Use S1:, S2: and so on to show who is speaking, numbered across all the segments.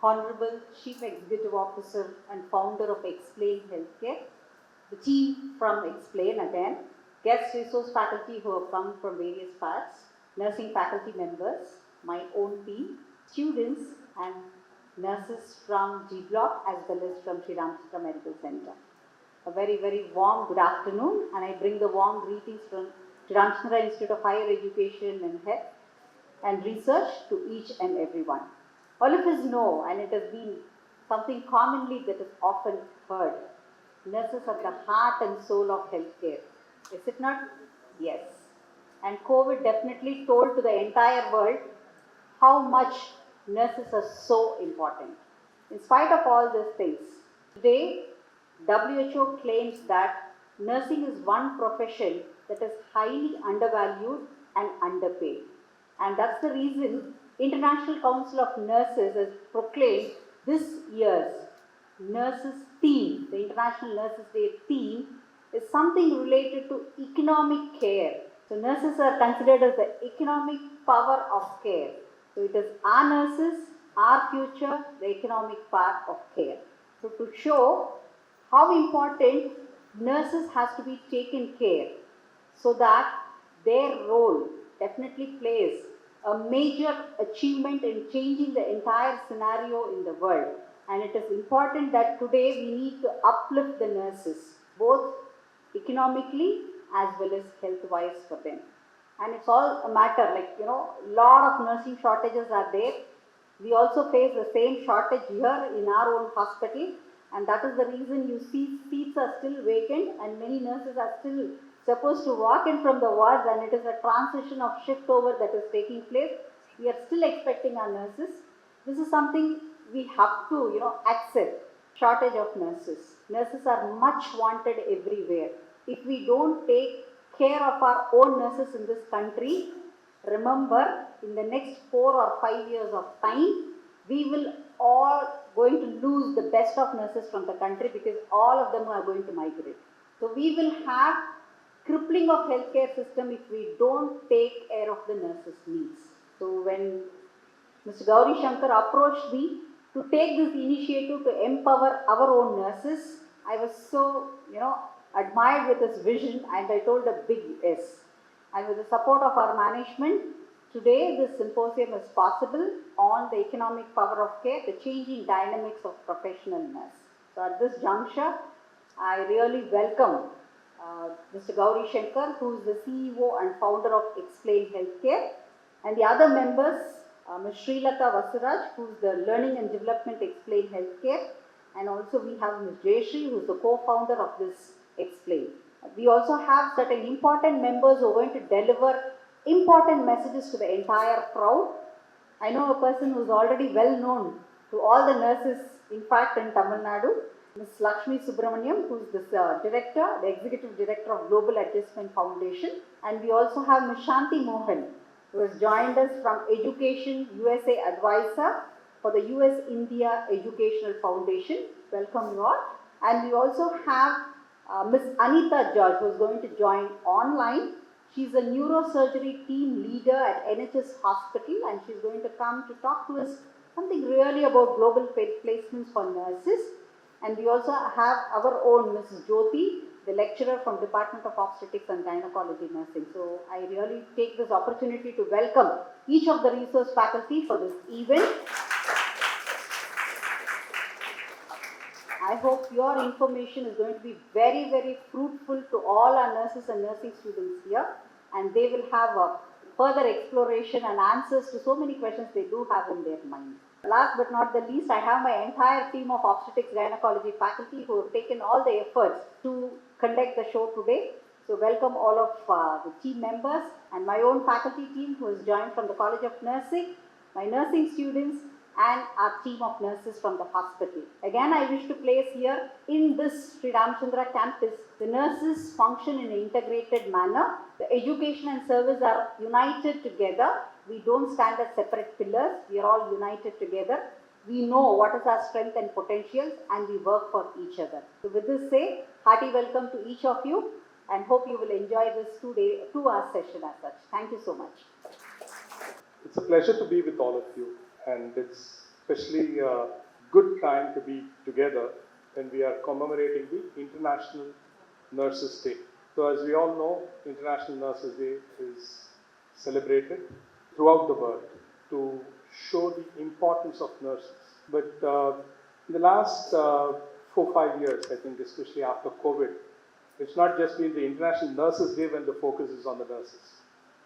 S1: Honorable Chief Executive Officer and founder of Hxplain Healthcare, the team from Hxplain again, guest resource faculty who have come from various parts, nursing faculty members, my own team, students and nurses from G Block as well as from Sri Ramachandra Medical Center. A very, very warm good afternoon, and I bring the warm greetings from Sri Ramachandra Institute of Higher Education and Health and Research to each and everyone. All of us know, and it has been something commonly that is often heard, nurses are the heart and soul of healthcare. Is it not? Yes. And COVID definitely told to the entire world how much nurses are so important. In spite of all these things, today WHO claims that nursing is one profession that is highly undervalued and underpaid. And that's the reason International Council of Nurses has proclaimed this year's Nurses theme, the International Nurses Day theme, is something related to economic care. So nurses are considered as the economic power of care. So it is our nurses, our future, the economic part of care. So to show how important nurses has to be taken care, so that their role definitely plays a major achievement in changing the entire scenario in the world. And it is important that today we need to uplift the nurses, both economically as well as health-wise for them. And it's all a matter, lot of nursing shortages are there. We also face the same shortage here in our own hospital, and that is the reason you see seats are still vacant and many nurses are still supposed to walk in from the wards, and it is a transition of shift over that is taking place. We are still expecting our nurses. This is something we have to, accept. Shortage of nurses. Nurses are much wanted everywhere. If we don't take care of our own nurses in this country, remember, in the next 4 or 5 years of time, we will all going to lose the best of nurses from the country, because all of them are going to migrate. So we will have crippling of healthcare system if we don't take care of the nurses' needs. So when Mr. Gowri Shankar approached me to take this initiative to empower our own nurses, I was so, admired with his vision, and I told a big yes. And with the support of our management, today this symposium is possible on the economic power of care, the changing dynamics of professional nurse. So at this juncture, I really welcome Mr. Gowri Shankar, who is the CEO and founder of Hxplain Healthcare, and the other members, Ms. Srilata Vasaraj, who is the Learning and Development Hxplain Healthcare, and also we have Ms. Jayashree, who is the co-founder of this Hxplain. We also have certain important members who are going to deliver important messages to the entire crowd. I know a person who is already well known to all the nurses, in fact in Tamil Nadu, Ms. Lakshmi Subramanian, who is the Executive Director of Global Adjustment Foundation. And we also have Ms. Shanthi Mohan, who has joined us from Education USA Advisor for the US-India Educational Foundation. Welcome you all. And we also have Ms. Anitha George, who is going to join online. She's a neurosurgery team leader at NHS Hospital, and she's going to come to talk to us something really about global placements for nurses. And we also have our own Mrs. Jyothi, the lecturer from Department of Obstetrics and Gynaecology Nursing. So I really take this opportunity to welcome each of the resource faculty for this event. I hope your information is going to be very, very fruitful to all our nurses and nursing students here, and they will have a further exploration and answers to so many questions they do have in their mind. Last but not the least, I have my entire team of obstetrics gynecology faculty who have taken all the efforts to conduct the show today. So welcome all of the team members and my own faculty team who has joined from the College of Nursing, my nursing students, and our team of nurses from the hospital. Again, I wish to place here in this Sri Ramachandra campus, the nurses function in an integrated manner. The education and service are united together. We don't stand as separate pillars. We are all united together. We know what is our strength and potentials, and we work for each other. So with this say, hearty welcome to each of you, and hope you will enjoy this 2-hour session as such. Thank you so much.
S2: It's a pleasure to be with all of you, and it's especially a good time to be together when we are commemorating the International Nurses Day. So as we all know, International Nurses Day is celebrated throughout the world to show the importance of nurses. But in the last 4-5 years, I think, especially after COVID, it's not just been the International Nurses Day when the focus is on the nurses.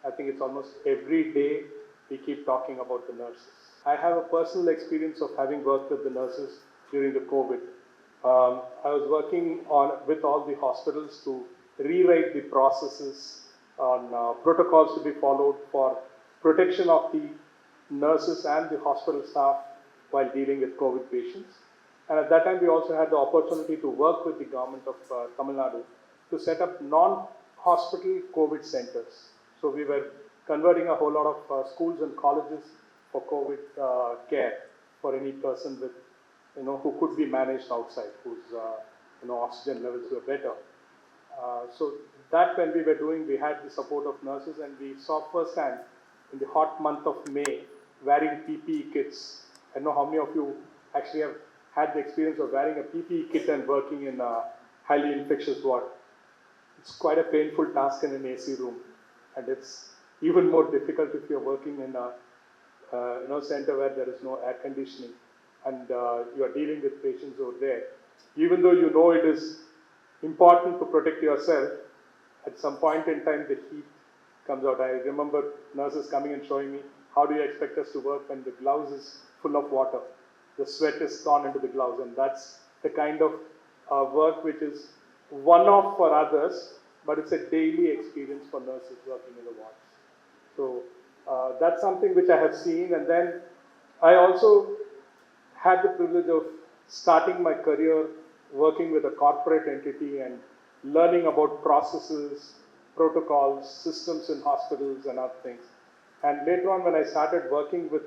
S2: I think it's almost every day we keep talking about the nurses. I have a personal experience of having worked with the nurses during the COVID. I was working with all the hospitals to rewrite the processes on protocols to be followed for protection of the nurses and the hospital staff while dealing with COVID patients. And at that time, we also had the opportunity to work with the government of Tamil Nadu to set up non-hospital COVID centers. So we were converting a whole lot of schools and colleges for COVID care for any person with, who could be managed outside, whose, oxygen levels were better. So that when we were doing, we had the support of nurses, and we saw firsthand in the hot month of May wearing PPE kits. I don't know how many of you actually have had the experience of wearing a PPE kit and working in a highly infectious ward. It's quite a painful task in an AC room, and it's even more difficult if you're working in a center where there is no air conditioning and you are dealing with patients over there. Even though you know it is important to protect yourself, at some point in time the heat comes out. I remember nurses coming and showing me, how do you expect us to work when the gloves is full of water? The sweat is gone into the gloves, and that's the kind of work which is one-off for others, but it's a daily experience for nurses working in the wards. So that's something which I have seen. And then I also had the privilege of starting my career working with a corporate entity and learning about processes, protocols, systems in hospitals and other things. And later on, when I started working with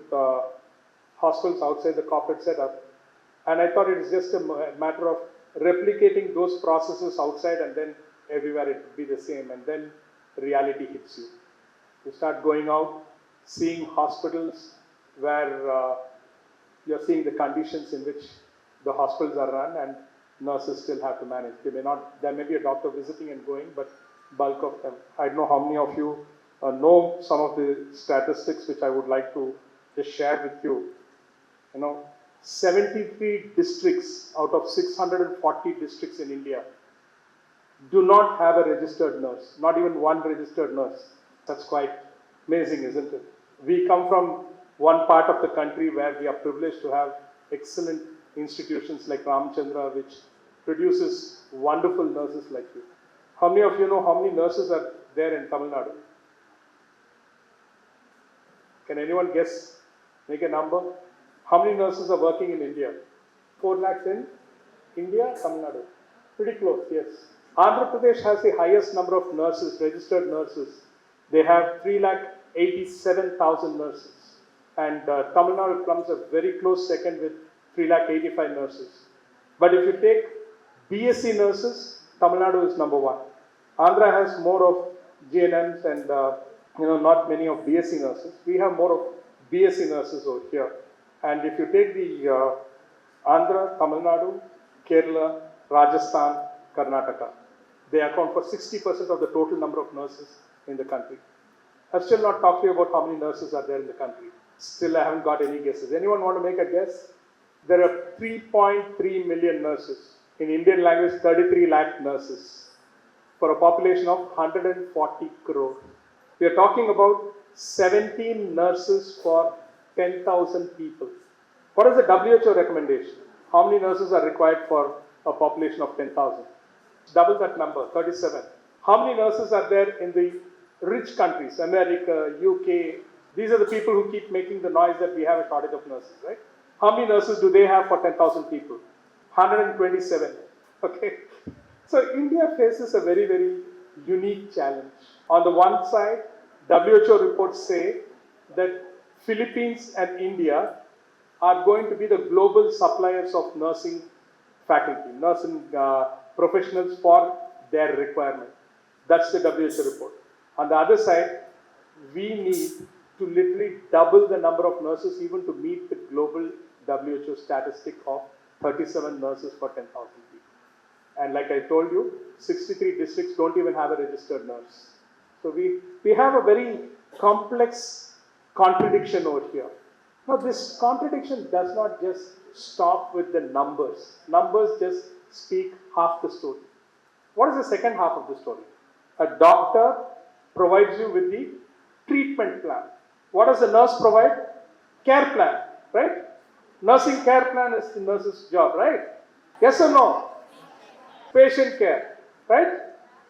S2: hospitals outside the corporate setup, and I thought it was just a matter of replicating those processes outside, and then everywhere it would be the same, and then reality hits you. You start going out, seeing hospitals where you're seeing the conditions in which the hospitals are run, and nurses still have to manage. There may be a doctor visiting and going, but bulk of them. I don't know how many of you know some of the statistics which I would like to just share with you. 73 districts out of 640 districts in India do not have a registered nurse, not even one registered nurse. That's quite amazing, isn't it? We come from one part of the country where we are privileged to have excellent institutions like Ramachandra, which produces wonderful nurses like you. How many of you know how many nurses are there in Tamil Nadu? Can anyone guess? Make a number. How many nurses are working in India? 4 lakhs in India, Tamil Nadu. Pretty close, yes. Andhra Pradesh has the highest number of nurses, registered nurses. They have 3,87,000 nurses. And Tamil Nadu comes a very close second with 3,85,000 nurses. But if you take BSc nurses, Tamil Nadu is number 1. Andhra has more of GNMs and not many of BSc nurses. We have more of BSc nurses over here. And if you take the Andhra, Tamil Nadu, Kerala, Rajasthan, Karnataka, they account for 60% of the total number of nurses in the country. I've still not talked to you about how many nurses are there in the country. Still, I haven't got any guesses. Anyone want to make a guess? There are 3.3 million nurses. In Indian language, 33 lakh nurses for a population of 140 crore. We are talking about 17 nurses for 10,000 people. What is the WHO recommendation? How many nurses are required for a population of 10,000? Double that number, 37. How many nurses are there in the rich countries, America, UK? These are the people who keep making the noise that we have a shortage of nurses, right? How many nurses do they have for 10,000 people? 127. Okay. So India faces a very, very unique challenge. On the one side, WHO reports say that Philippines and India are going to be the global suppliers of nursing faculty, nursing professionals for their requirement. That's the WHO report. On the other side, we need to literally double the number of nurses even to meet the global WHO statistic of 37 nurses for 10,000 people. And like I told you, 63 districts don't even have a registered nurse. So we have a very complex contradiction over here. Now this contradiction does not just stop with the numbers. Numbers just speak half the story. What is the second half of the story? A doctor provides you with the treatment plan. What does the nurse provide? Care plan, right? Nursing care plan is the nurse's job, right? Yes or no? Patient care, right?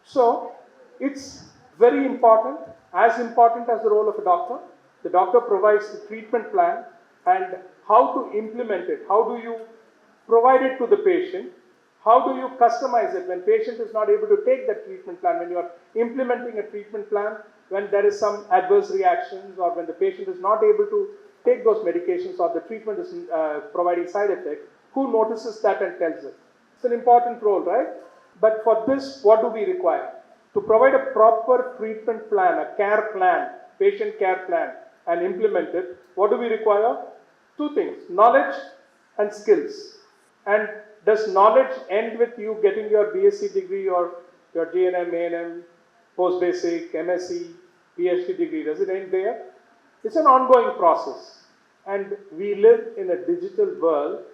S2: So, it's very important as the role of a doctor. The doctor provides the treatment plan and how to implement it. How do you provide it to the patient? How do you customize it when patient is not able to take that treatment plan, when you are implementing a treatment plan, when there is some adverse reactions or when the patient is not able to take those medications or the treatment is providing side effect, who notices that and tells it? It's an important role, right? But for this, what do we require? To provide a proper treatment plan, a care plan, patient care plan, and implement it, what do we require? Two things, knowledge and skills. And does knowledge end with you getting your BSc degree or your JNM, ANM, post-basic, MSc, PhD degree? Does it end there? It's an ongoing process. And we live in a digital world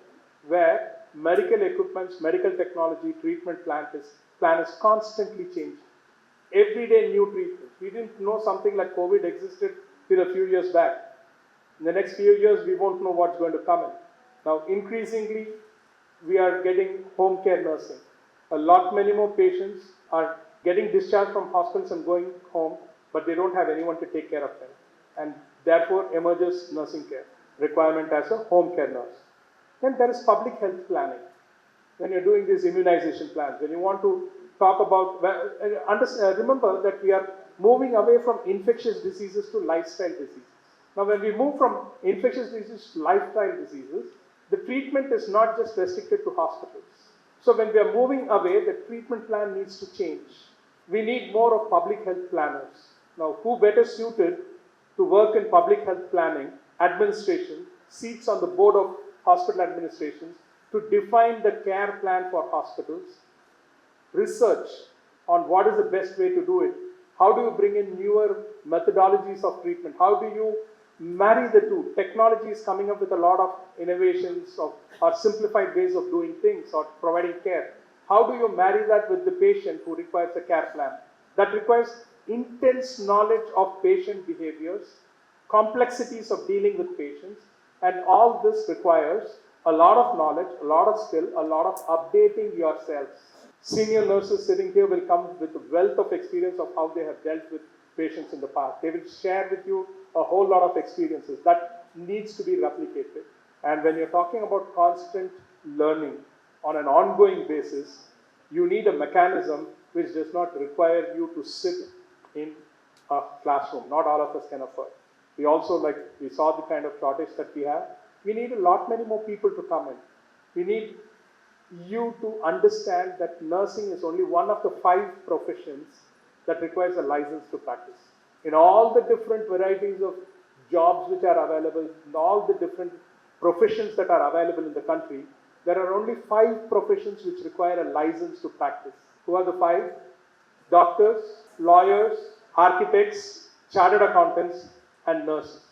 S2: where medical equipments, medical technology, treatment plan is constantly changing. Every day new treatments. We didn't know something like COVID existed till a few years back. In the next few years, we won't know what's going to come in. Now, increasingly, we are getting home care nursing. A lot many more patients are getting discharged from hospitals and going home, but they don't have anyone to take care of them. And therefore emerges nursing care requirement as a home care nurse. Then there is public health planning. When you're doing these immunization plans, when you want to talk about, remember that we are moving away from infectious diseases to lifestyle diseases. Now when we move from infectious diseases to lifestyle diseases, the treatment is not just restricted to hospitals. So when we are moving away, the treatment plan needs to change. We need more of public health planners. Now, who better suited to work in public health planning, administration, seats on the board of hospital administrations, to define the care plan for hospitals, research on what is the best way to do it, how do you bring in newer methodologies of treatment, how do you marry the two. Technology is coming up with a lot of innovations or simplified ways of doing things or providing care. How do you marry that with the patient who requires a care plan? That requires intense knowledge of patient behaviors, complexities of dealing with patients, and all this requires a lot of knowledge, a lot of skill, a lot of updating yourselves. Senior nurses sitting here will come with a wealth of experience of how they have dealt with patients in the past. They will share with you a whole lot of experiences that needs to be replicated. And when you're talking about constant learning on an ongoing basis, you need a mechanism which does not require you to sit in a classroom. Not all of us can afford. We also, like we saw the kind of shortage that we have, we need a lot many more people to come in. We need you to understand that nursing is only one of the 5 professions that requires a license to practice. In all the different varieties of jobs which are available, in all the different professions that are available in the country, there are only 5 professions which require a license to practice. Who are the 5? Doctors, lawyers, architects, chartered accountants, and nurses.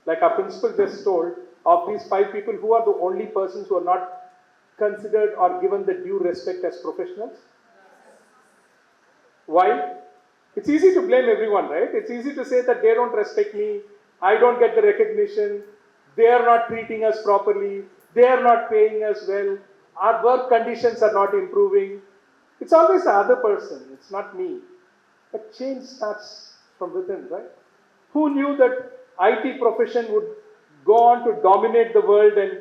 S2: Like our principal just told, of these 5 people, who are the only persons who are not considered or given the due respect as professionals? Why? It's easy to blame everyone, right? It's easy to say that they don't respect me, I don't get the recognition, they are not treating us properly, they are not paying us well, our work conditions are not improving. It's always the other person, it's not me. But change starts from within, right? Who knew that IT profession would go on to dominate the world and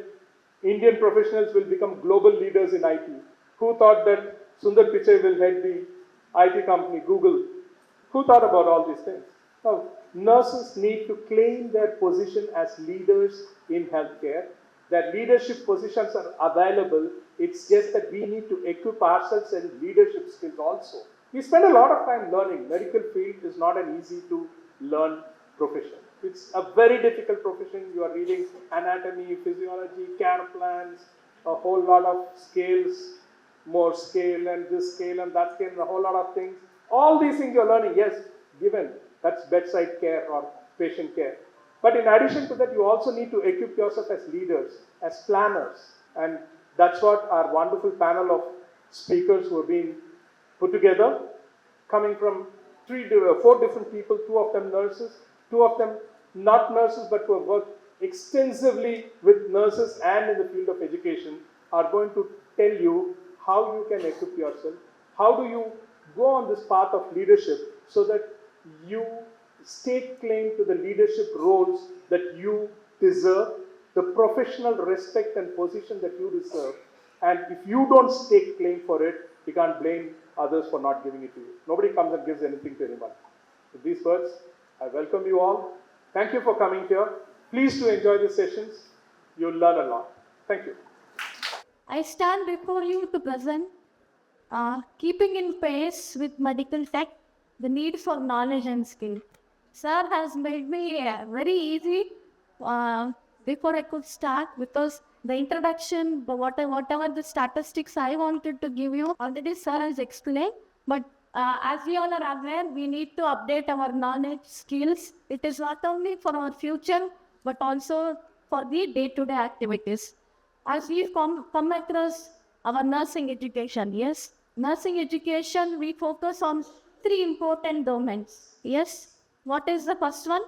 S2: Indian professionals will become global leaders in IT? Who thought that Sundar Pichai will head the IT company, Google? Who thought about all these things? Now, nurses need to claim their position as leaders in healthcare. Their leadership positions are available. It's just that we need to equip ourselves in leadership skills also. We spend a lot of time learning. Medical field is not an easy to learn profession. It's a very difficult profession. You are reading anatomy, physiology, care plans, a whole lot of scales, more scale and this scale and that scale and a whole lot of things. All these things you're learning, yes, given. That's bedside care or patient care. But in addition to that, you also need to equip yourself as leaders, as planners. And that's what our wonderful panel of speakers who have been put together, coming from 4 different people, 2 of them nurses, 2 of them not nurses but who have worked extensively with nurses and in the field of education, are going to tell you how you can equip yourself, how do you go on this path of leadership so that you stake claim to the leadership roles that you deserve, the professional respect and position that you deserve. And if you don't stake claim for it, you can't blame others for not giving it to you. Nobody comes and gives anything to anyone. With these words, I welcome you all. Thank you for coming here. Please do enjoy the sessions. You'll learn a lot. Thank you.
S3: I stand before you to present, keeping in pace with medical tech, the need for knowledge and skill. Sir has made me very easy before I could start, because the introduction, whatever the statistics I wanted to give you, already sir has explained. But as we all are aware, we need to update our knowledge, skills. It is not only for our future, but also for the day-to-day activities. As we come across our nursing education, yes, nursing education, we focus on 3 important domains. Yes, what is the first one?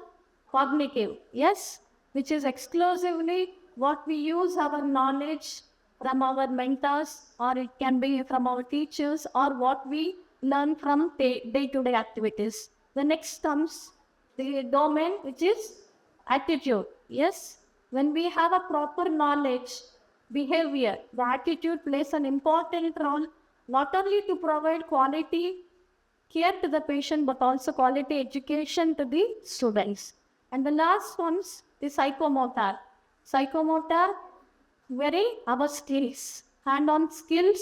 S3: Cognitive, yes, which is exclusively what we use our knowledge from our mentors, or it can be from our teachers, or what we learn from day-to-day activities. The next comes the domain which is attitude. Yes, when we have a proper knowledge, behavior, the attitude plays an important role, not only to provide quality care to the patient, but also quality education to the students. And the last one's the psychomotor. Psychomotor, very our skills, hand-on skills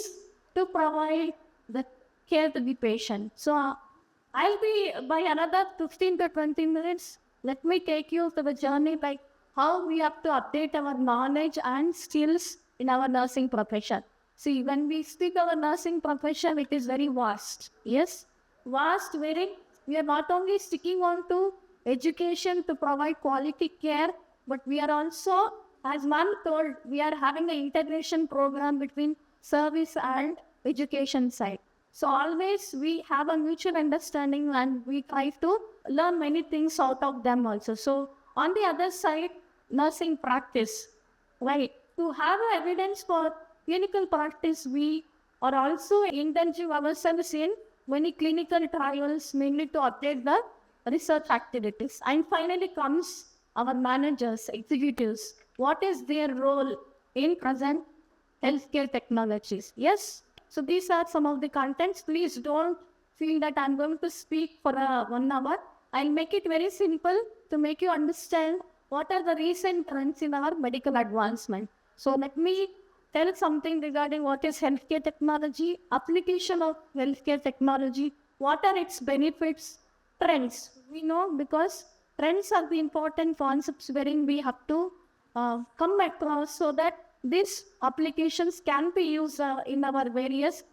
S3: to provide the care to the patient. So I'll be by another 15 to 20 minutes. Let me take you to the journey like how we have to update our knowledge and skills in our nursing profession. See, when we speak our nursing profession, it is very vast. Yes, vast, wherein we are not only sticking on to education to provide quality care, but we are also, as man told, we are having an integration program between service and education side. So always we have a mutual understanding and we try to learn many things out of them also. So on the other side, nursing practice, right? To have evidence for clinical practice, we are also indulging ourselves in many clinical trials, mainly to update the research activities. And finally comes our managers, executives. What is their role in present healthcare technologies? Yes. So these are some of the contents. Please don't feel that I'm going to speak for 1 hour. I'll make it very simple to make you understand what are the recent trends in our medical advancement. So let me tell something regarding what is healthcare technology, application of healthcare technology, what are its benefits, trends. We know because trends are the important concepts wherein we have to come across so that these applications can be used in our various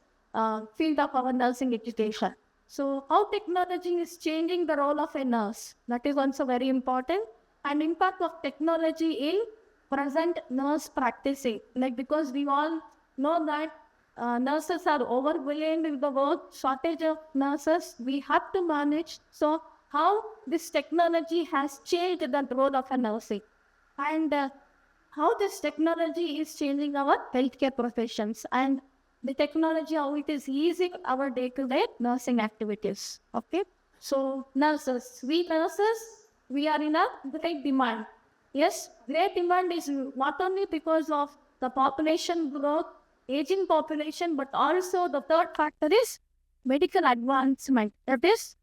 S3: field of our nursing education. So how technology is changing the role of a nurse, that is also very important. And impact of technology in present nurse practicing, like because we all know that nurses are overwhelmed with the work, shortage of nurses, we have to manage. So how this technology has changed the role of a nursing, and how this technology is changing our healthcare professions, and the technology, how it is easing our day-to-day nursing activities. Okay, so nurses, we nurses, we are in a great demand. Yes, great demand is not only because of the population growth, aging population, but also the third factor is medical advancement. That is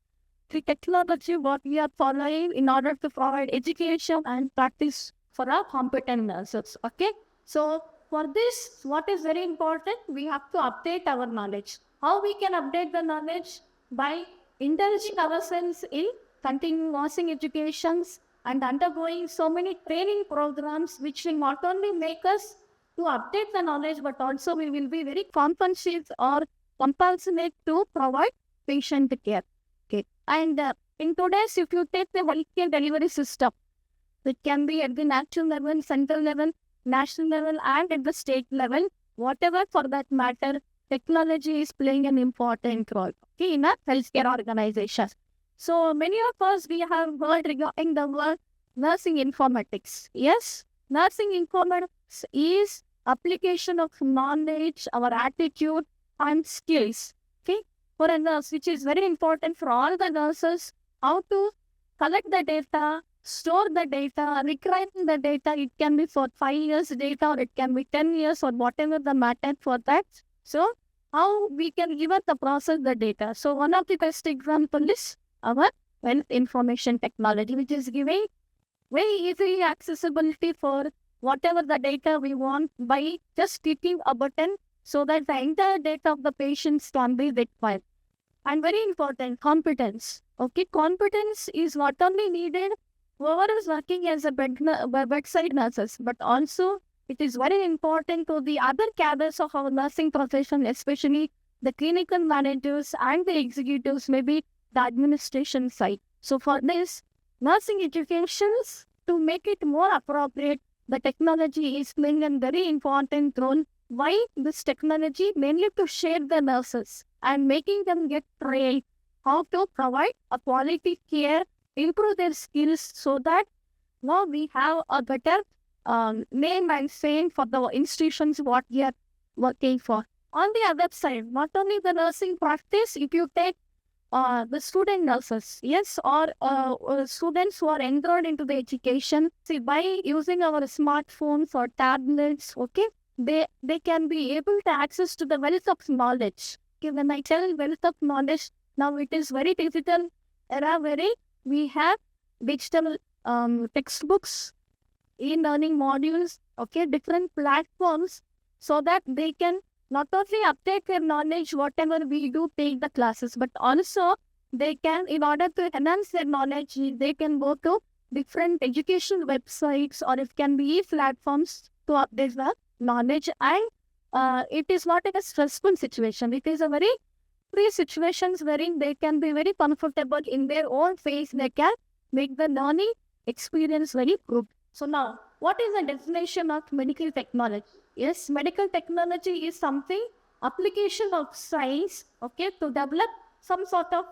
S3: the technology what we are following in order to provide education and practice for our competent nurses. Okay, so for this, what is very important, we have to update our knowledge. How we can update the knowledge? By indulging ourselves in continuing nursing educations and undergoing so many training programs which will not only make us to update the knowledge, but also we will be very compensate or compassionate to provide patient care. Okay. And in today's, if you take the healthcare delivery system, it can be at the national level, central level, national level, and at the state level, whatever for that matter, technology is playing an important role, okay, in a healthcare organization. So many of us, we have heard regarding the word nursing informatics. Yes, nursing informatics is application of knowledge, our attitude and skills, okay, for a nurse, which is very important for all the nurses, how to collect the data, store the data, recreate the data. It can be for 5 years data, or it can be 10 years, or whatever the matter for that. So how we can even the process the data. So one of the best example is our health information technology, which is giving very easy accessibility for whatever the data we want by just clicking a button, so that the entire data of the patients can be required. And very important, competence. Okay, competence is not only needed whoever is working as a bedside nurses, but also it is very important to the other cadres of our nursing profession, especially the clinical managers and the executives, maybe the administration side. So for this, nursing educations, to make it more appropriate, the technology is playing a very important role. Why this technology? Mainly to share the nurses and making them get trained how to provide a quality care, improve their skills, so that now we have a better name and fame for the institutions what we are working for. On the other side, not only the nursing practice, if you take the student nurses, yes, or students who are enrolled into the education, see, by using our smartphones or tablets, okay, they can be able to access to the wealth of knowledge. Okay, when I tell wealth of knowledge, now it is very digital era, very we have digital textbooks, e-learning modules, okay, different platforms, so that they can not only update their knowledge, whatever we do take the classes, but also they can, in order to enhance their knowledge, they can go to different educational websites, or it can be platforms to update the knowledge. And it is not a stressful situation. It is a very free situations wherein they can be very comfortable in their own phase. They can make the learning experience very good. So now, what is the definition of medical technology? Yes, medical technology is something, application of science, okay, to develop some sort of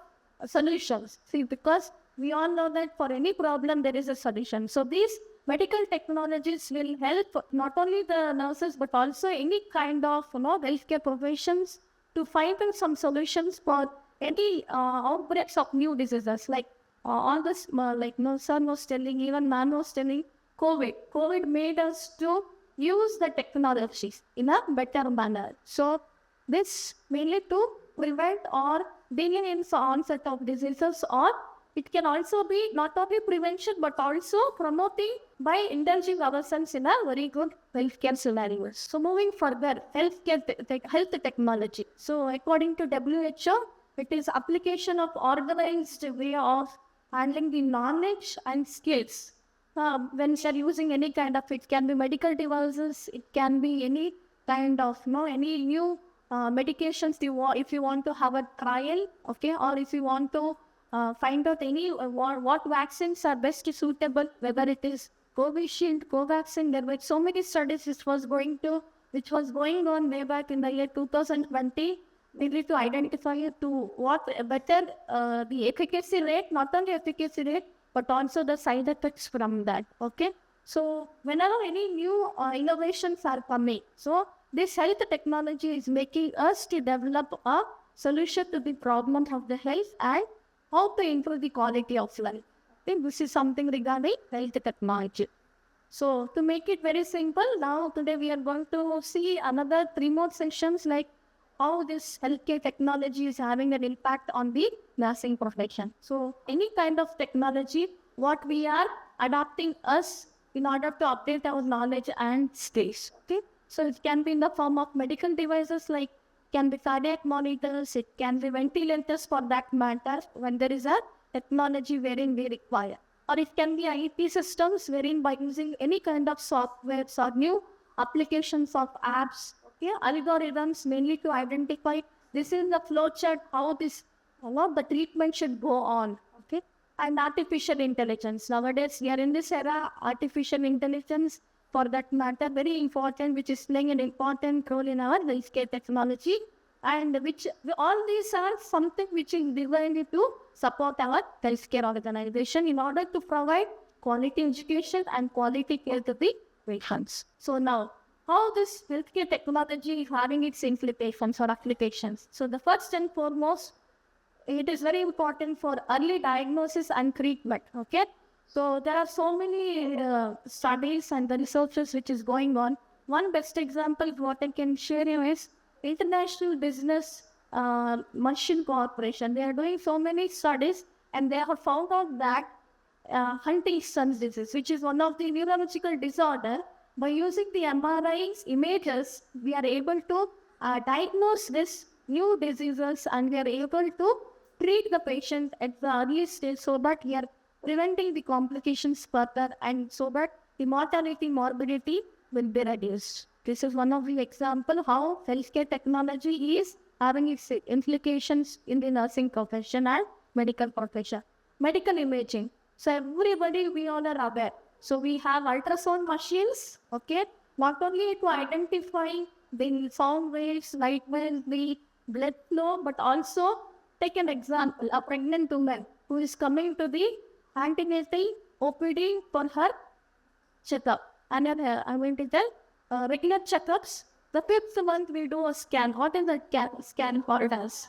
S3: solutions. See, because we all know that for any problem there is a solution. So these medical technologies will help not only the nurses, but also any kind of healthcare professions to find some solutions for any outbreaks of new diseases. Like all this, sir was telling, even man was telling, COVID made us to use the technologies in a better manner. So this mainly to prevent or delay in the onset of diseases, or it can also be not only prevention but also promoting by indulging ourselves in a very good healthcare scenario. So moving further, health technology. So according to WHO, it is application of organized way of handling the knowledge and skills. When you are using any kind of, it can be medical devices, it can be any kind of any new medications if you want to have a trial, okay, or if you want to find out any what vaccines are best suitable, whether it is Covishield, Covaxin. There were so many studies which was going on way back in the year 2020, mainly to identify to what better the efficacy rate, not only efficacy rate, but also the side effects from that. Okay, so whenever any new innovations are coming, so this health technology is making us to develop a solution to the problem of the health and how to improve the quality of life. Okay, this is something regarding health technology. So to make it very simple, now today we are going to see another 3 more sessions, like how this healthcare technology is having an impact on the nursing profession. So any kind of technology, what we are adopting us in order to update our knowledge and skills. Okay, so it can be in the form of medical devices, like can be cardiac monitors, it can be ventilators for that matter, when there is a technology wherein we require. Or it can be IT systems wherein by using any kind of software or new applications of apps, okay, algorithms mainly to identify this is the flowchart, how this, what the treatment should go on, okay. And artificial intelligence. Nowadays, we are in this era, artificial intelligence, for that matter, very important, which is playing an important role in our healthcare technology, and which all these are something which is designed to support our healthcare organization in order to provide quality education and quality care to the patients. So now, how this healthcare technology is having its implications or applications. So the first and foremost, it is very important for early diagnosis and treatment, okay? So there are so many studies and the researches which is going on. One best example what I can share you is International Business Machine Corporation. They are doing so many studies and they have found out that Huntington's disease, which is one of the neurological disorder, by using the MRI's images, we are able to diagnose this new diseases and we are able to treat the patient at the early stage so that we are preventing the complications further and so that the mortality, morbidity will be reduced. This is one of the examples how healthcare technology is having its implications in the nursing profession and medical profession. Medical imaging. So everybody, we all are aware. So we have ultrasound machines, okay, not only to identify the sound waves, light waves, the blood flow, but also take an example, a pregnant woman who is coming to the antenatal OPD for her checkup. And I'm going to tell regular checkups. The 5th month we do a scan. What is the scan called as?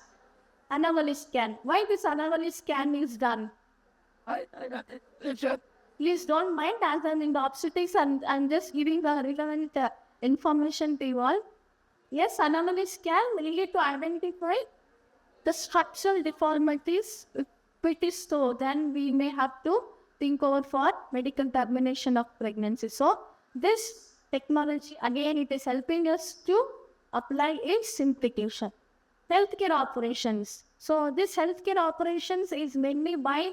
S3: Anomaly scan. Why this anomaly scan is done? Please don't mind as I'm in the obstetrics and I'm just giving the relevant information to you all. Yes, anomaly scan mainly to identify the structural deformities. If it is so, then we may have to think over for medical termination of pregnancy. So this technology, again, it is helping us to apply a simplification. Healthcare operations. So this healthcare operations is mainly by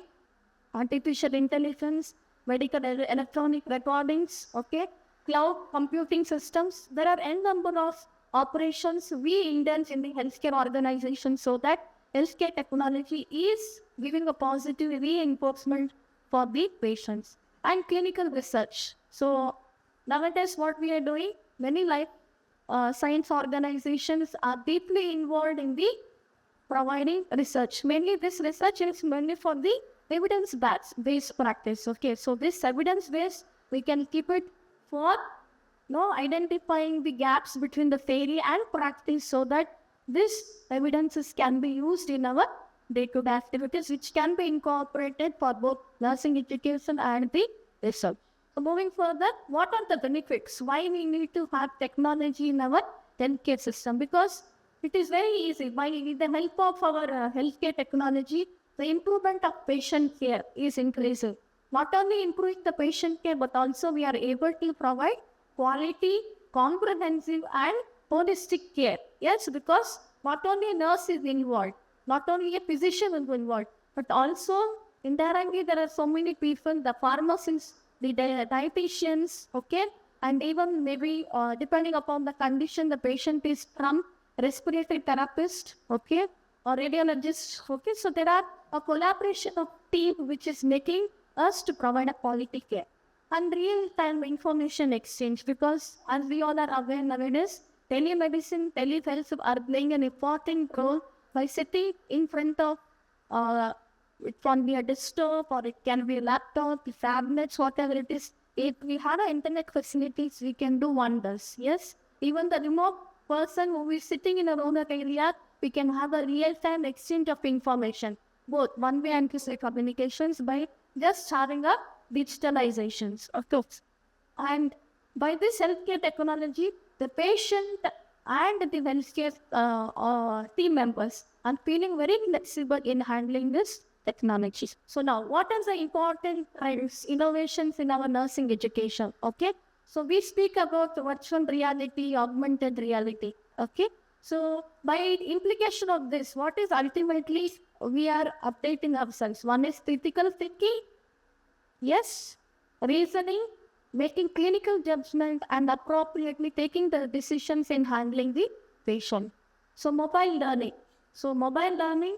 S3: artificial intelligence, medical electronic recordings, okay, cloud computing systems. There are n number of operations we indulge in the healthcare organization so that healthcare technology is giving a positive reinforcement for the patients. And clinical research. So nowadays what we are doing, many life science organizations are deeply involved in the providing research. Mainly this research is mainly for the evidence-based practice. Okay, so this evidence-based, we can keep it for identifying the gaps between the theory and practice so that this evidences can be used in our day-to-day activities which can be incorporated for both nursing education and the research. So moving further, what are the benefits? Why we need to have technology in our healthcare system? Because it is very easy. With the help of our healthcare technology, the improvement of patient care is increasing. Not only improving the patient care, but also we are able to provide quality, comprehensive and holistic care. Yes, because not only a nurse is involved, not only a physician is involved, but also indirectly there are so many people, the pharmacists, the dietitians, okay, and even maybe depending upon the condition the patient is from, respiratory therapist, okay, or radiologist, okay. So there are a collaboration of team which is making us to provide a quality care. And real-time information exchange, because as we all are aware nowadays, telemedicine, telehealth are playing an important role by sitting in front of, it can be a desktop or it can be a laptop, tablets, whatever it is. If we have internet facilities, we can do wonders. Yes, even the remote person who is sitting in a rural area, we can have a real-time exchange of information, both one-way and two-way communications by just having a digitalizations, of course. And by this healthcare technology, the patient and the healthcare team members are feeling very flexible in handling this technology. So now, what are the important innovations in our nursing education? Okay, so we speak about virtual reality, augmented reality. Okay, so by implication of this, what is ultimately we are updating ourselves. One is critical thinking, yes, reasoning, making clinical judgment, and appropriately taking the decisions in handling the patient. So mobile learning. So mobile learning,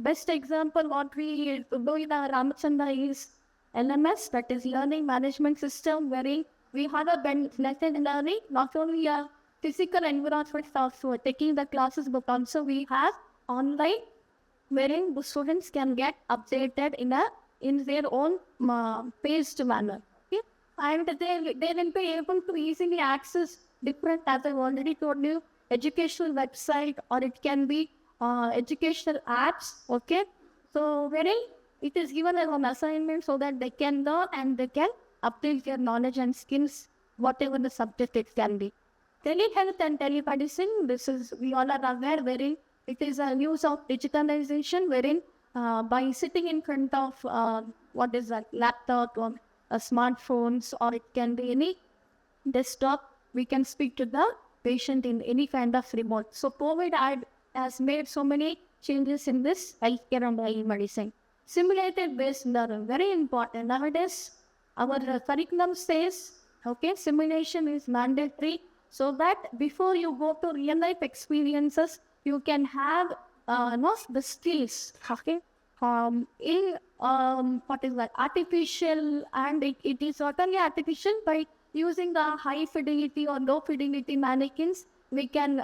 S3: best example what we do in our Ramachandra is LMS, that is Learning Management System, wherein we have a blended learning, not only a physical environment of taking the classes, but also we have online, wherein the students can get updated in their own paced manner. Okay? And they will be able to easily access different, as I've already told you, educational website, or it can be educational apps. Okay, so wherein it is given as an assignment so that they can learn and they can update their knowledge and skills, whatever the subject it can be. Telehealth and telemedicine, this is, we all are aware, wherein it is a use of digitalization, wherein by sitting in front of what is that, laptop or smartphones, or it can be any desktop, we can speak to the patient in any kind of remote. So COVID has made so many changes in this healthcare and telemedicine. Simulated based learning, very important. Nowadays, our curriculum says, okay, simulation is mandatory, so that before you go to real life experiences, you can have the skills, okay, in what is that, artificial, and it is certainly artificial. By using the high fidelity or low fidelity mannequins, we can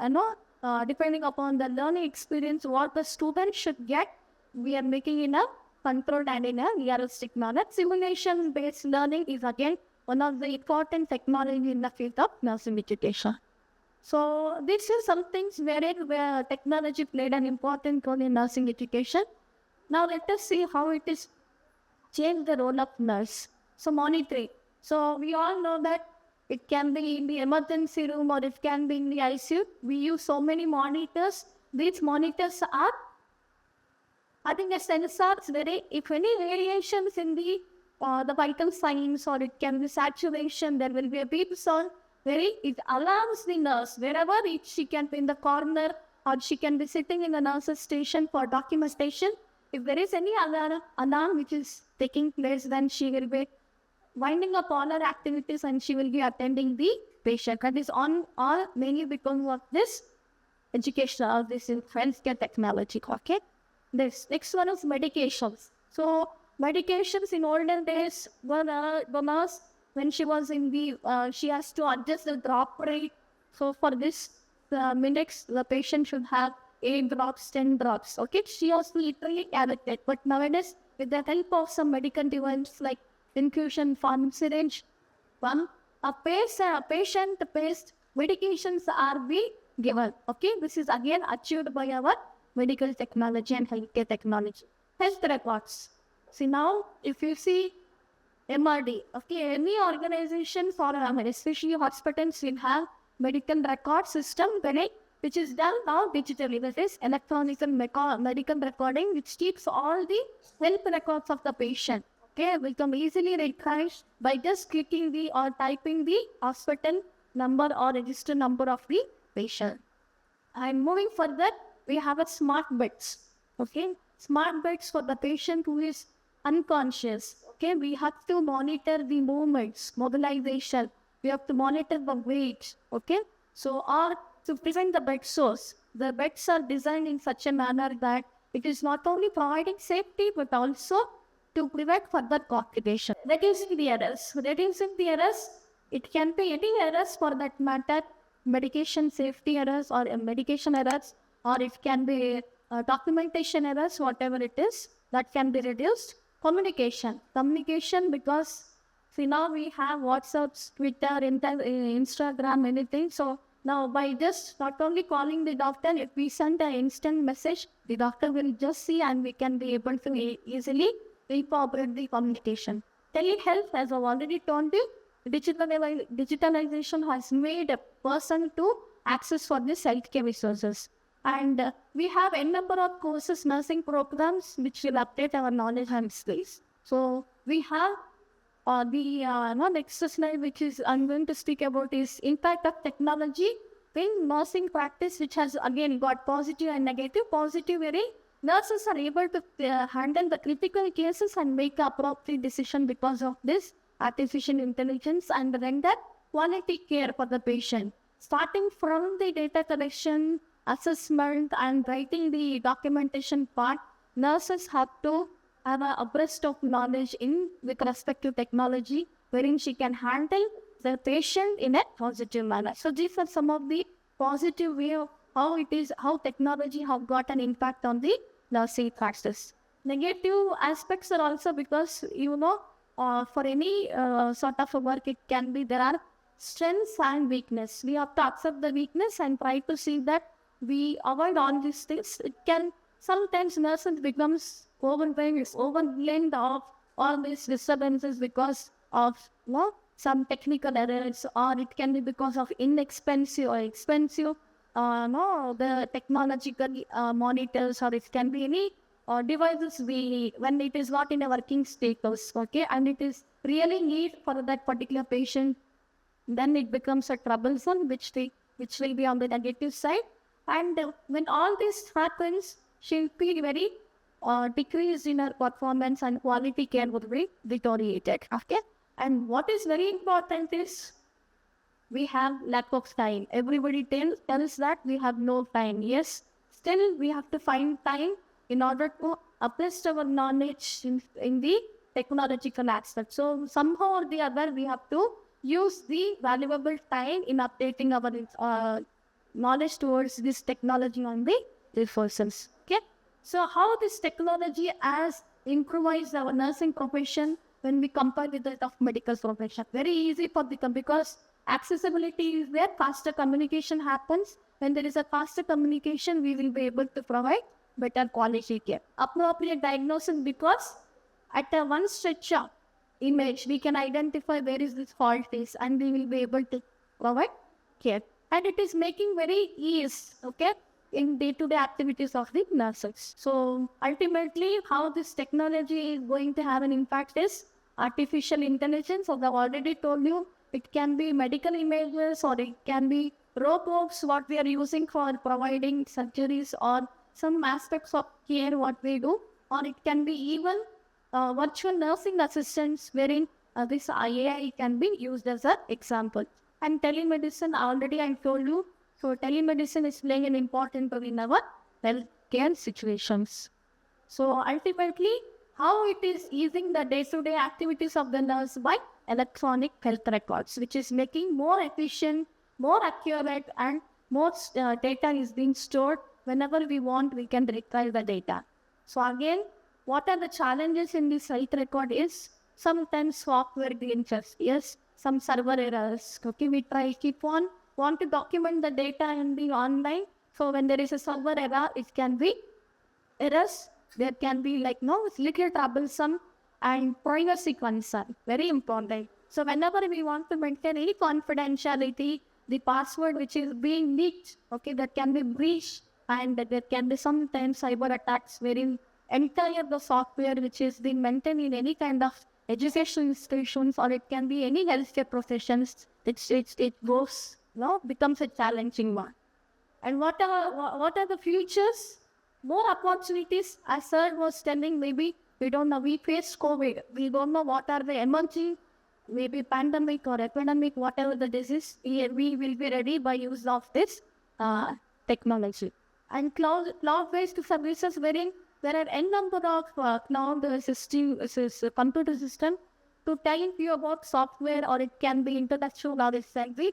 S3: depending upon the learning experience what the student should get, we are making in a controlled and in a realistic manner. Simulation based learning is again one of the important technology in the field of nursing education. So this is some things where technology played an important role in nursing education. Now let us see how it is changed the role of nurse. So monitoring. So we all know that it can be in the emergency room or it can be in the ICU. We use so many monitors. These monitors are, I think, a sensors where if any variations in the vital signs, or it can be saturation, there will be a beep sound where it alarms the nurse wherever she can be in the corner, or she can be sitting in the nurse's station for documentation. If there is any alarm which is taking place, then she will be winding up all her activities and she will be attending the patient. That is all mainly because of this education, or this healthcare technology. Okay. This next one is medications. So medications in olden days were the nurse, when she was in the she has to adjust the drop rate. So for this minutes, the patient should have 8 drops, 10 drops. Okay, she also literally calculated. But nowadays, with the help of some medical devices like infusion form, syringe, a patient-based medications are being given. Okay, this is again achieved by our medical technology and healthcare technology. Health records. See now, if you see MRD, okay, any organization for especially hospitals will have medical record system which is done now digitally. That is electronic medical recording, which keeps all the health records of the patient. Okay, become easily recognized by just clicking or typing the hospital number or register number of the patient. And moving further, we have a smart beds. Okay, smart beds for the patient who is unconscious. Okay, we have to monitor the movements, mobilization. We have to monitor the weight. Okay, so to prevent the bed sores, the beds are designed in such a manner that it is not only providing safety but also to prevent further complication. Reducing the errors. It can be any errors for that matter, medication safety errors or medication errors, or it can be documentation errors, whatever it is, that can be reduced. Communication, because see now we have WhatsApp, Twitter, Instagram, anything. So now by just not only calling the doctor, if we send an instant message, the doctor will just see and we can be able to easily incorporate the communication. Telehealth, as I've already told you, digitalization has made a person to access for this healthcare resources. And we have a number of courses, nursing programs, which will update our knowledge and skills. So we have the next slide, which is I'm going to speak about, is impact of technology in nursing practice, which has again got positive and negative. Positive, nurses are able to handle the critical cases and make appropriate decision because of this artificial intelligence and render quality care for the patient. Starting from the data collection, assessment, and writing the documentation part, nurses have to have a abreast of knowledge with respect to technology, wherein she can handle the patient in a positive manner. So these are some of the positive way of how technology have got an impact on the nursing practice. Negative aspects are also because, for any sort of a work, it can be, there are strengths and weakness. We have to accept the weakness and try to see that we avoid all these things. It can, sometimes nurses becomes overwhelmed of all these disturbances because of some technical errors, or it can be because of inexpensive or expensive the technological monitors, or it can be any devices when it is not in a working status, okay, and it is really need for that particular patient, then it becomes a troublesome, which will be on the negative side. And when all this happens, she'll be very decreased in her performance, and quality care would be deteriorated. Okay, and what is very important is we have lack of time. Everybody tells that we have no time. Yes, still we have to find time in order to uplift our knowledge in the technological aspect. So somehow or the other, we have to use the valuable time in updating our knowledge towards this technology on the resources. Okay, so how this technology has improvised our nursing profession when we compare with that of medical profession? Very easy for because accessibility is there, faster communication happens. When there is a faster communication, we will be able to provide better quality care. Appropriate diagnosis, because at a one stretch of image, we can identify where is this fault is, and we will be able to provide care. And it is making very ease, okay, in day-to-day activities of the nurses. So ultimately, how this technology is going to have an impact is artificial intelligence. As I've already told you, it can be medical images, or it can be robots, what we are using for providing surgeries or some aspects of care, what we do, or it can be even virtual nursing assistants, wherein this AI can be used as an example. And telemedicine, already I told you, so telemedicine is playing an important role in our healthcare situations. So ultimately, how it is easing the day-to-day activities of the nurse by electronic health records, which is making more efficient, more accurate, and more data is being stored. Whenever we want, we can retrieve the data. So again, what are the challenges in this health record is sometimes software glitches, yes, some server errors. Okay, we want to document the data in the online. So when there is a server error, it can be errors. There can be it's little troublesome, and privacy concern, very important. So whenever we want to maintain any confidentiality, the password which is being leaked, okay, that can be breached, and there can be sometimes cyber attacks wherein entire the software which is being maintained in any kind of educational institutions, or it can be any healthcare professions, it goes, becomes a challenging one. And what are the futures? More opportunities, as sir was telling, maybe we don't know, we face COVID, we don't know what are the emerging, maybe pandemic or epidemic, whatever the disease, we will be ready by use of this technology. And cloud-based services, wherein there are n number of cloud computer system to tell you about software, or it can be intellectual, or it can be,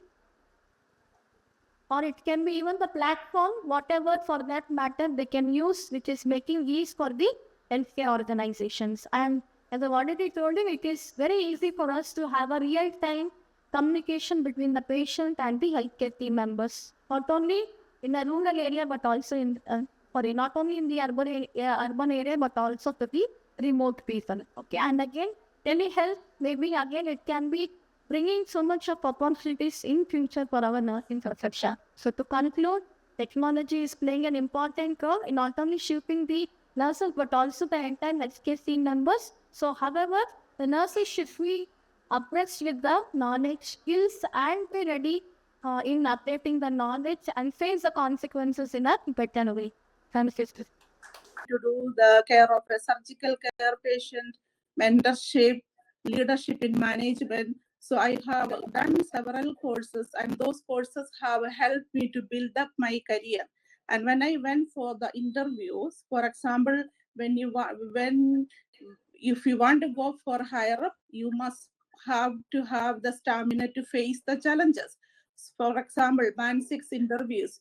S3: or it can be even the platform, whatever for that matter they can use, which is making ease for the healthcare organizations. And as I've already told you, it is very easy for us to have a real-time communication between the patient and the healthcare team members, not only in a rural area, but also not only in the urban area, but also to the remote people. Okay, and again, telehealth, maybe again it can be bringing so much of opportunities in future for our nursing profession. So to conclude, technology is playing an important role in not only shaping the nurses, but also the entire healthcare team members. So however, the nurses should be abreast with the knowledge, skills, and be ready in updating the knowledge and face the consequences in a better way. Thank you.
S4: to do the care of a surgical care patient, mentorship, leadership in management. So I have done several courses, and those courses have helped me to build up my career. And when I went for the interviews, for example, if you want to go for higher up, you must have to have the stamina to face the challenges. For example, band 6 interviews.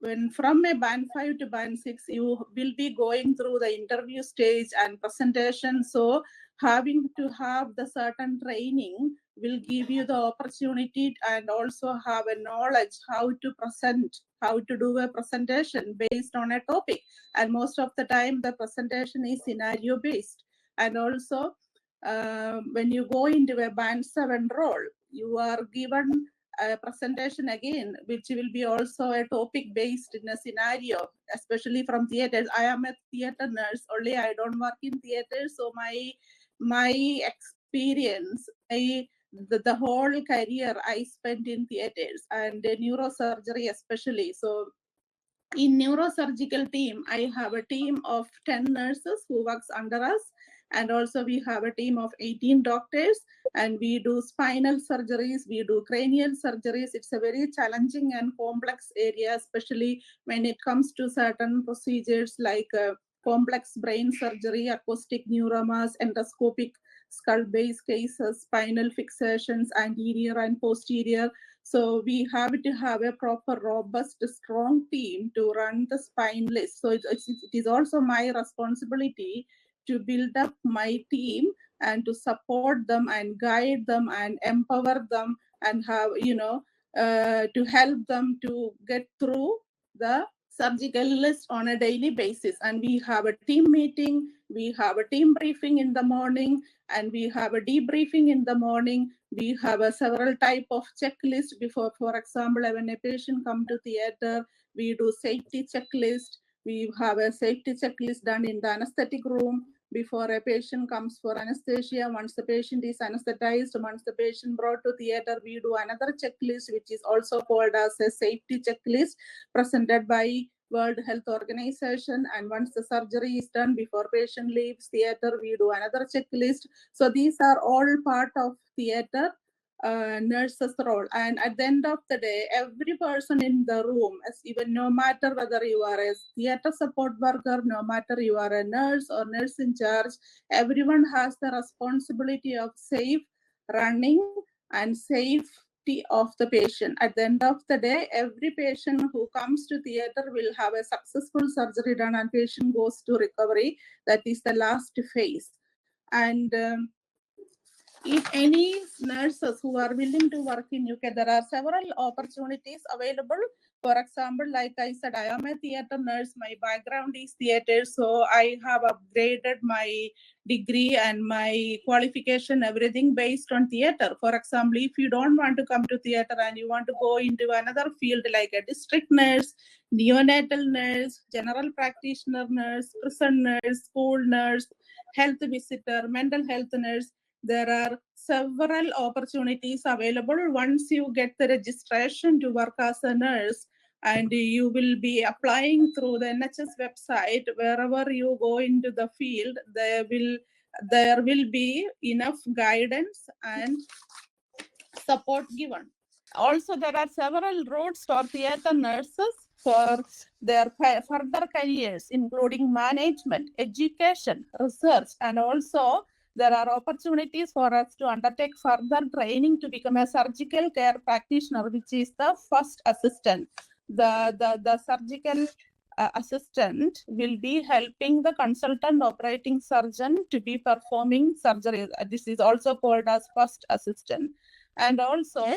S4: When from a band 5 to band 6, you will be going through the interview stage and presentation. So having to have the certain training will give you the opportunity and also have a knowledge how to present, how to do a presentation based on a topic. And most of the time the presentation is scenario based. And also when you go into a band 7 role, you are given a presentation again, which will be also a topic based in a scenario, especially from theaters. I am a theater nurse, only I don't work in theaters. So my experience, the whole career I spent in theaters and neurosurgery especially. So in neurosurgical team, I have a team of 10 nurses who works under us. And also we have a team of 18 doctors, and we do spinal surgeries, we do cranial surgeries. It's a very challenging and complex area, especially when it comes to certain procedures like complex brain surgery, acoustic neuromas, endoscopic skull base cases, spinal fixations, anterior and posterior. So we have to have a proper, robust, strong team to run the spine list. So it is also my responsibility to build up my team and to support them and guide them and empower them and have, to help them to get through the surgical list on a daily basis. And we have a team meeting, we have a team briefing in the morning, and we have a debriefing in the morning. We have a several type of checklist before, for example, when a patient come to theater, we do safety checklist. We have a safety checklist done in the anesthetic room before a patient comes for anesthesia. Once the patient is anesthetized, once the patient brought to theater, we do another checklist, which is also called as a safety checklist presented by World Health Organization. And once the surgery is done, before patient leaves theater, we do another checklist. So these are all part of theater nurse's role. And at the end of the day, every person in the room, even no matter whether you are a theater support worker, no matter you are a nurse or nurse in charge, everyone has the responsibility of safe running and safety of the patient. At the end of the day, every patient who comes to theater will have a successful surgery done and patient goes to recovery. That is the last phase. And if any nurses who are willing to work in UK, there are several opportunities available. For example, like I said, I am a theater nurse. My background is theater, so I have upgraded my degree and my qualification, everything based on theater. For example, if you don't want to come to theater and you want to go into another field like a district nurse, neonatal nurse, general practitioner nurse, prison nurse, school nurse, health visitor, mental health nurse, there are several opportunities available. Once you get the registration to work as a nurse, and you will be applying through the NHS website, wherever you go into the field, there will be enough guidance and support given. Also, there are several routes for theatre nurses for their further careers, including management, education, research, and also there are opportunities for us to undertake further training to become a surgical care practitioner, which is the first assistant. The surgical assistant will be helping the consultant operating surgeon to be performing surgery. This is also called as first assistant. And also,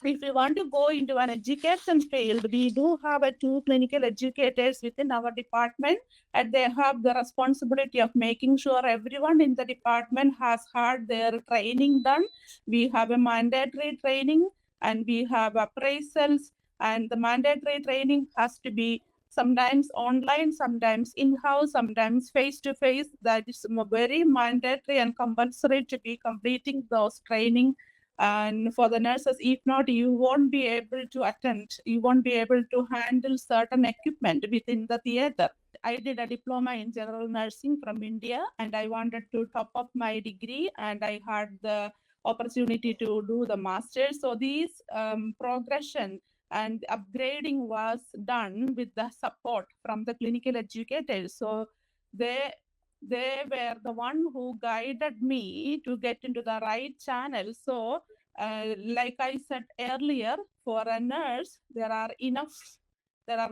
S4: if you want to go into an education field, we do have 2 clinical educators within our department, and they have the responsibility of making sure everyone in the department has had their training done. We have a mandatory training and we have appraisals, and the mandatory training has to be sometimes online, sometimes in-house, sometimes face-to-face. That is very mandatory and compulsory to be completing those training And for the nurses, if not, you won't be able to attend, you won't be able to handle certain equipment within the theater. I did a diploma in general nursing from India, and I wanted to top up my degree, and I had the opportunity to do the master's. So these progression and upgrading was done with the support from the clinical educators. So they were the one who guided me to get into the right channel. So like I said earlier, for a nurse, there are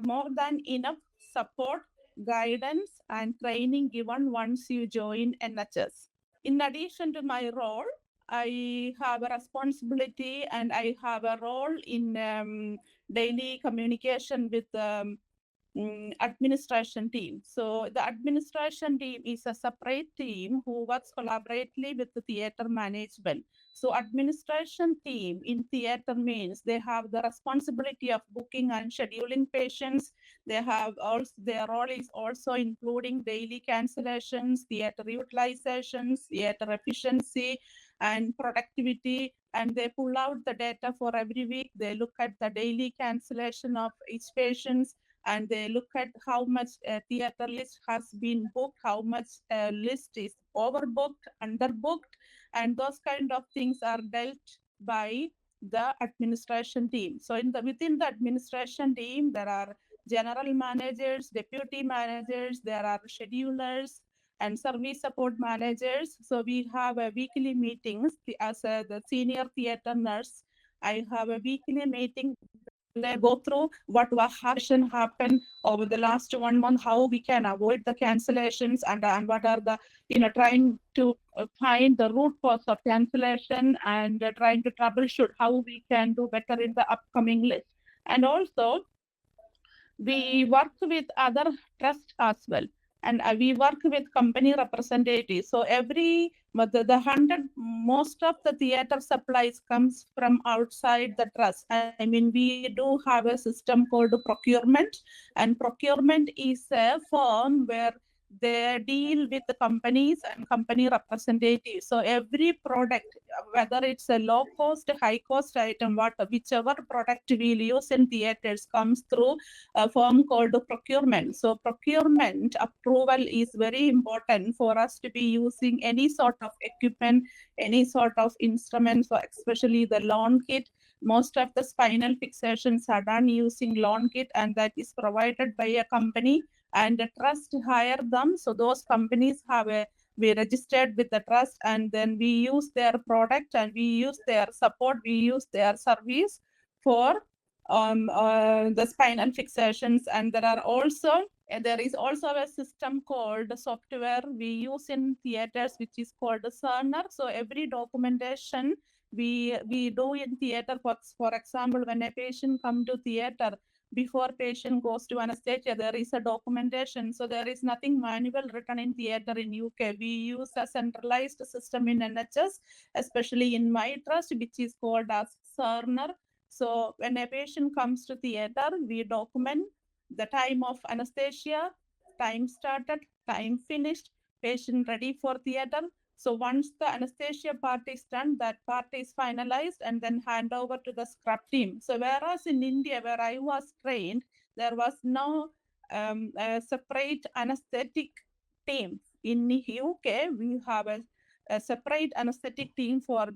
S4: more than enough support, guidance, and training given once you join NHS. In addition to my role, I have a responsibility and I have a role in daily communication with administration team. So the administration team is a separate team who works collaboratively with the theater management. So administration team in theater means they have the responsibility of booking and scheduling patients. They have also, their role is also including daily cancellations, theater utilizations, theater efficiency, and productivity. And they pull out the data for every week. They look at the daily cancellation of each patient, and they look at how much theater list has been booked, how much list is overbooked, underbooked, and those kind of things are dealt by the administration team. So within the administration team, there are general managers, deputy managers, there are schedulers, and service support managers. So we have a weekly meetings. As the senior theater nurse, I have a weekly meeting. They go through what happened over the last 1 month, how we can avoid the cancellations, and what are the, trying to find the root cause of cancellation, and trying to troubleshoot how we can do better in the upcoming list. And also, we work with other trusts as well, and we work with company representatives. So the 100, most of the theater supplies comes from outside the trust. I mean, we do have a system called procurement, and procurement is a firm where they deal with the companies and company representatives. So every product, whether it's a low cost, high cost item, whichever product we'll use in theaters, comes through a firm called procurement. So procurement approval is very important for us to be using any sort of equipment, any sort of instruments, or especially the lawn kit. Most of the spinal fixations are done using lawn kit, and that is provided by a company, and the trust hire them. So those companies we registered with the trust, and then we use their product, and we use their support, we use their service for the spinal fixations. And there is also a system called software we use in theaters, which is called Cerner. So every documentation we do in theater, for example, when a patient come to theater, before patient goes to anesthesia, there is a documentation. So there is nothing manual written in theater in UK. We use a centralized system in NHS, especially in my trust, which is called as Cerner. So when a patient comes to theater, we document the time of anesthesia, time started, time finished, patient ready for theater. So once the anesthesia part is done, that part is finalized and then hand over to the scrub team. So whereas in India, where I was trained, there was no a separate anesthetic team. In UK, we have a separate anesthetic team for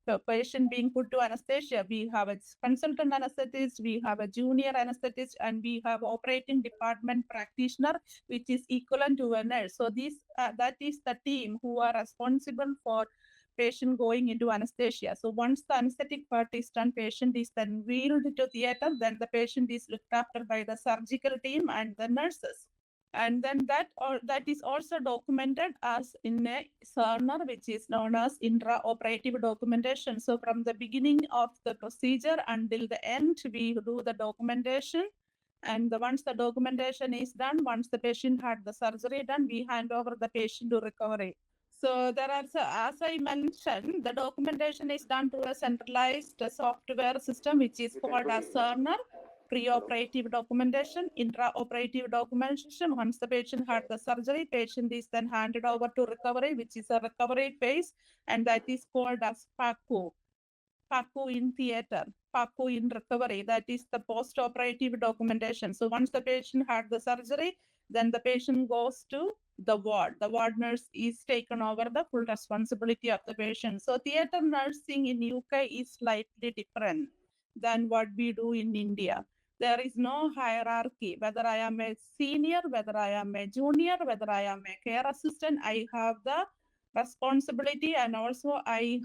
S4: the patient being put to anesthesia. We have a consultant anesthetist, we have a junior anesthetist, and we have operating department practitioner, which is equivalent to a nurse. So that is the team who are responsible for patient going into anesthesia. So once the anesthetic part is done, patient is then wheeled to theater, then the patient is looked after by the surgical team and the nurses. And then that is also documented as in a Cerner, which is known as intra-operative documentation. So from the beginning of the procedure until the end, we do the documentation. And once the documentation is done, once the patient had the surgery done, we hand over the patient to recovery. So there are, as I mentioned, the documentation is done through a centralized software system, which is called as Cerner. Pre-operative documentation, intra-operative documentation. Once the patient had the surgery, patient is then handed over to recovery, which is a recovery phase, and that is called as PACU. PACU in theater, PACU in recovery, that is the post-operative documentation. So once the patient had the surgery, then the patient goes to the ward. The ward nurse is taken over the full responsibility of the patient. So theater nursing in UK is slightly different than what we do in India. There is no hierarchy. Whether I am a senior, whether I am a junior, whether I am a care assistant, I have the responsibility, and also I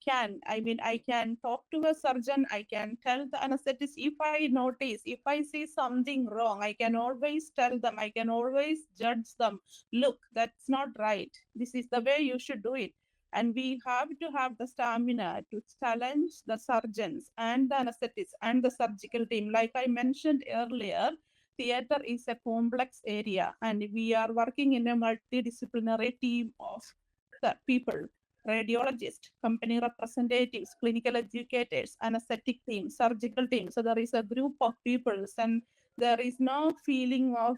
S4: can talk to a surgeon, I can tell the anesthetist if I notice, if I see something wrong, I can always tell them, I can always judge them. Look, that's not right, this is the way you should do it. And we have to have the stamina to challenge the surgeons and the anesthetists and the surgical team. Like I mentioned earlier, theater is a complex area, and we are working in a multidisciplinary team of the people, radiologists, company representatives, clinical educators, anesthetic team, surgical team. So there is a group of people, and there is no feeling of,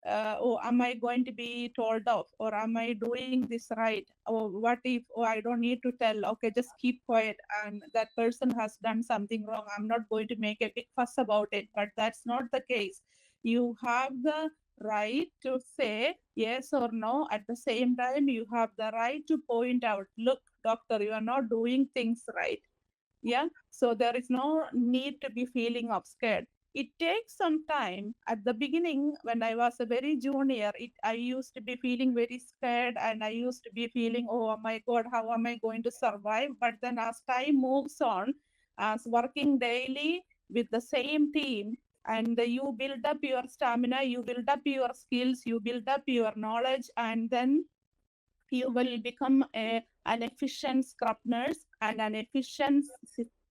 S4: oh, am I going to be told off, or am I doing this right? Or what if, oh, I don't need to tell, okay, just keep quiet, and that person has done something wrong, I'm not going to make a big fuss about it. But that's not the case. You have the right to say yes or no. At the same time, you have the right to point out, look, doctor, you are not doing things right. Yeah. So there is no need to be feeling of scared. It takes some time. At the beginning, when I was a very junior, I used to be feeling very scared, and I used to be feeling, oh my God, how am I going to survive? But then as time moves on, as working daily with the same team, and you build up your stamina, you build up your skills, you build up your knowledge, and then you will become an efficient scrub nurse and an efficient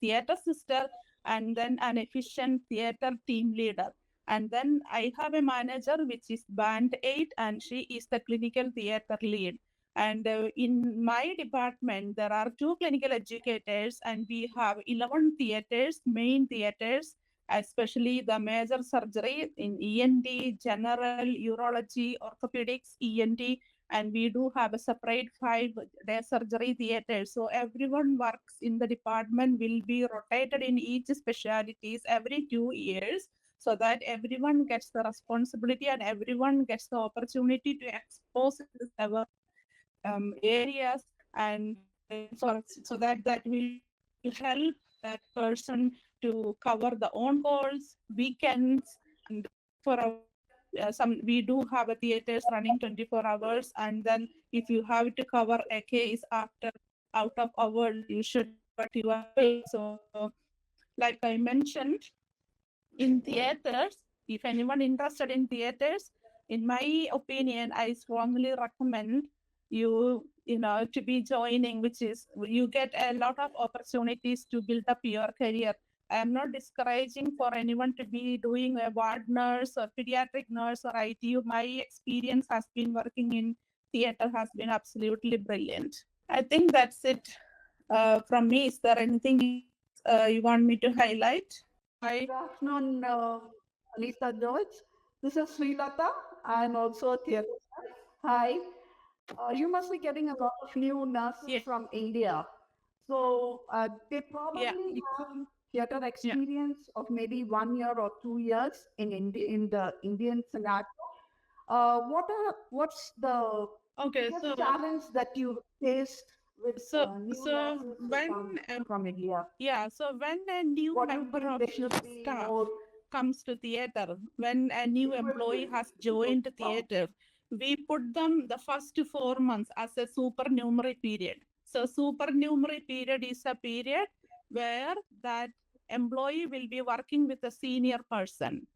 S4: theater sister, and then an efficient theater team leader. And then I have a manager which is band 8, and she is the clinical theater lead. And in my department, there are 2 clinical educators, and we have 11 theaters, main theaters, especially the major surgery in ENT, general, urology, orthopedics, ENT, and we do have a separate 5-day surgery theater. So everyone works in the department will be rotated in each specialties every 2 years, so that everyone gets the responsibility and everyone gets the opportunity to expose our areas, and so that will help that person to cover the on calls, weekends, and for our we do have a theaters running 24 hours, and then if you have to cover a case after out of hours, you should cover what you are paid. So like I mentioned, in theaters, if anyone interested in theaters, in my opinion, I strongly recommend you to be joining, which is you get a lot of opportunities to build up your career. I am not discouraging for anyone to be doing a ward nurse or pediatric nurse or ITU. My experience has been working in theater has been absolutely brilliant. I think that's it from me. Is there anything you want me to highlight?
S5: Good afternoon, Anitha George. This is Srilata. I'm also a theatre. Hi. You must be getting a lot of new nurses
S4: Yes.
S5: from India. So they probably
S4: Yeah.
S5: have theatre experience of maybe 1 year or 2 years in the Indian scenario. What's the biggest challenge that you faced with new nurses from India?
S4: Yeah, so when a new member of staff comes to theater, when a new employee has joined theater, we put them the first 4 months as a supernumerary period. So supernumerary period is a period where that employee will be working with a senior person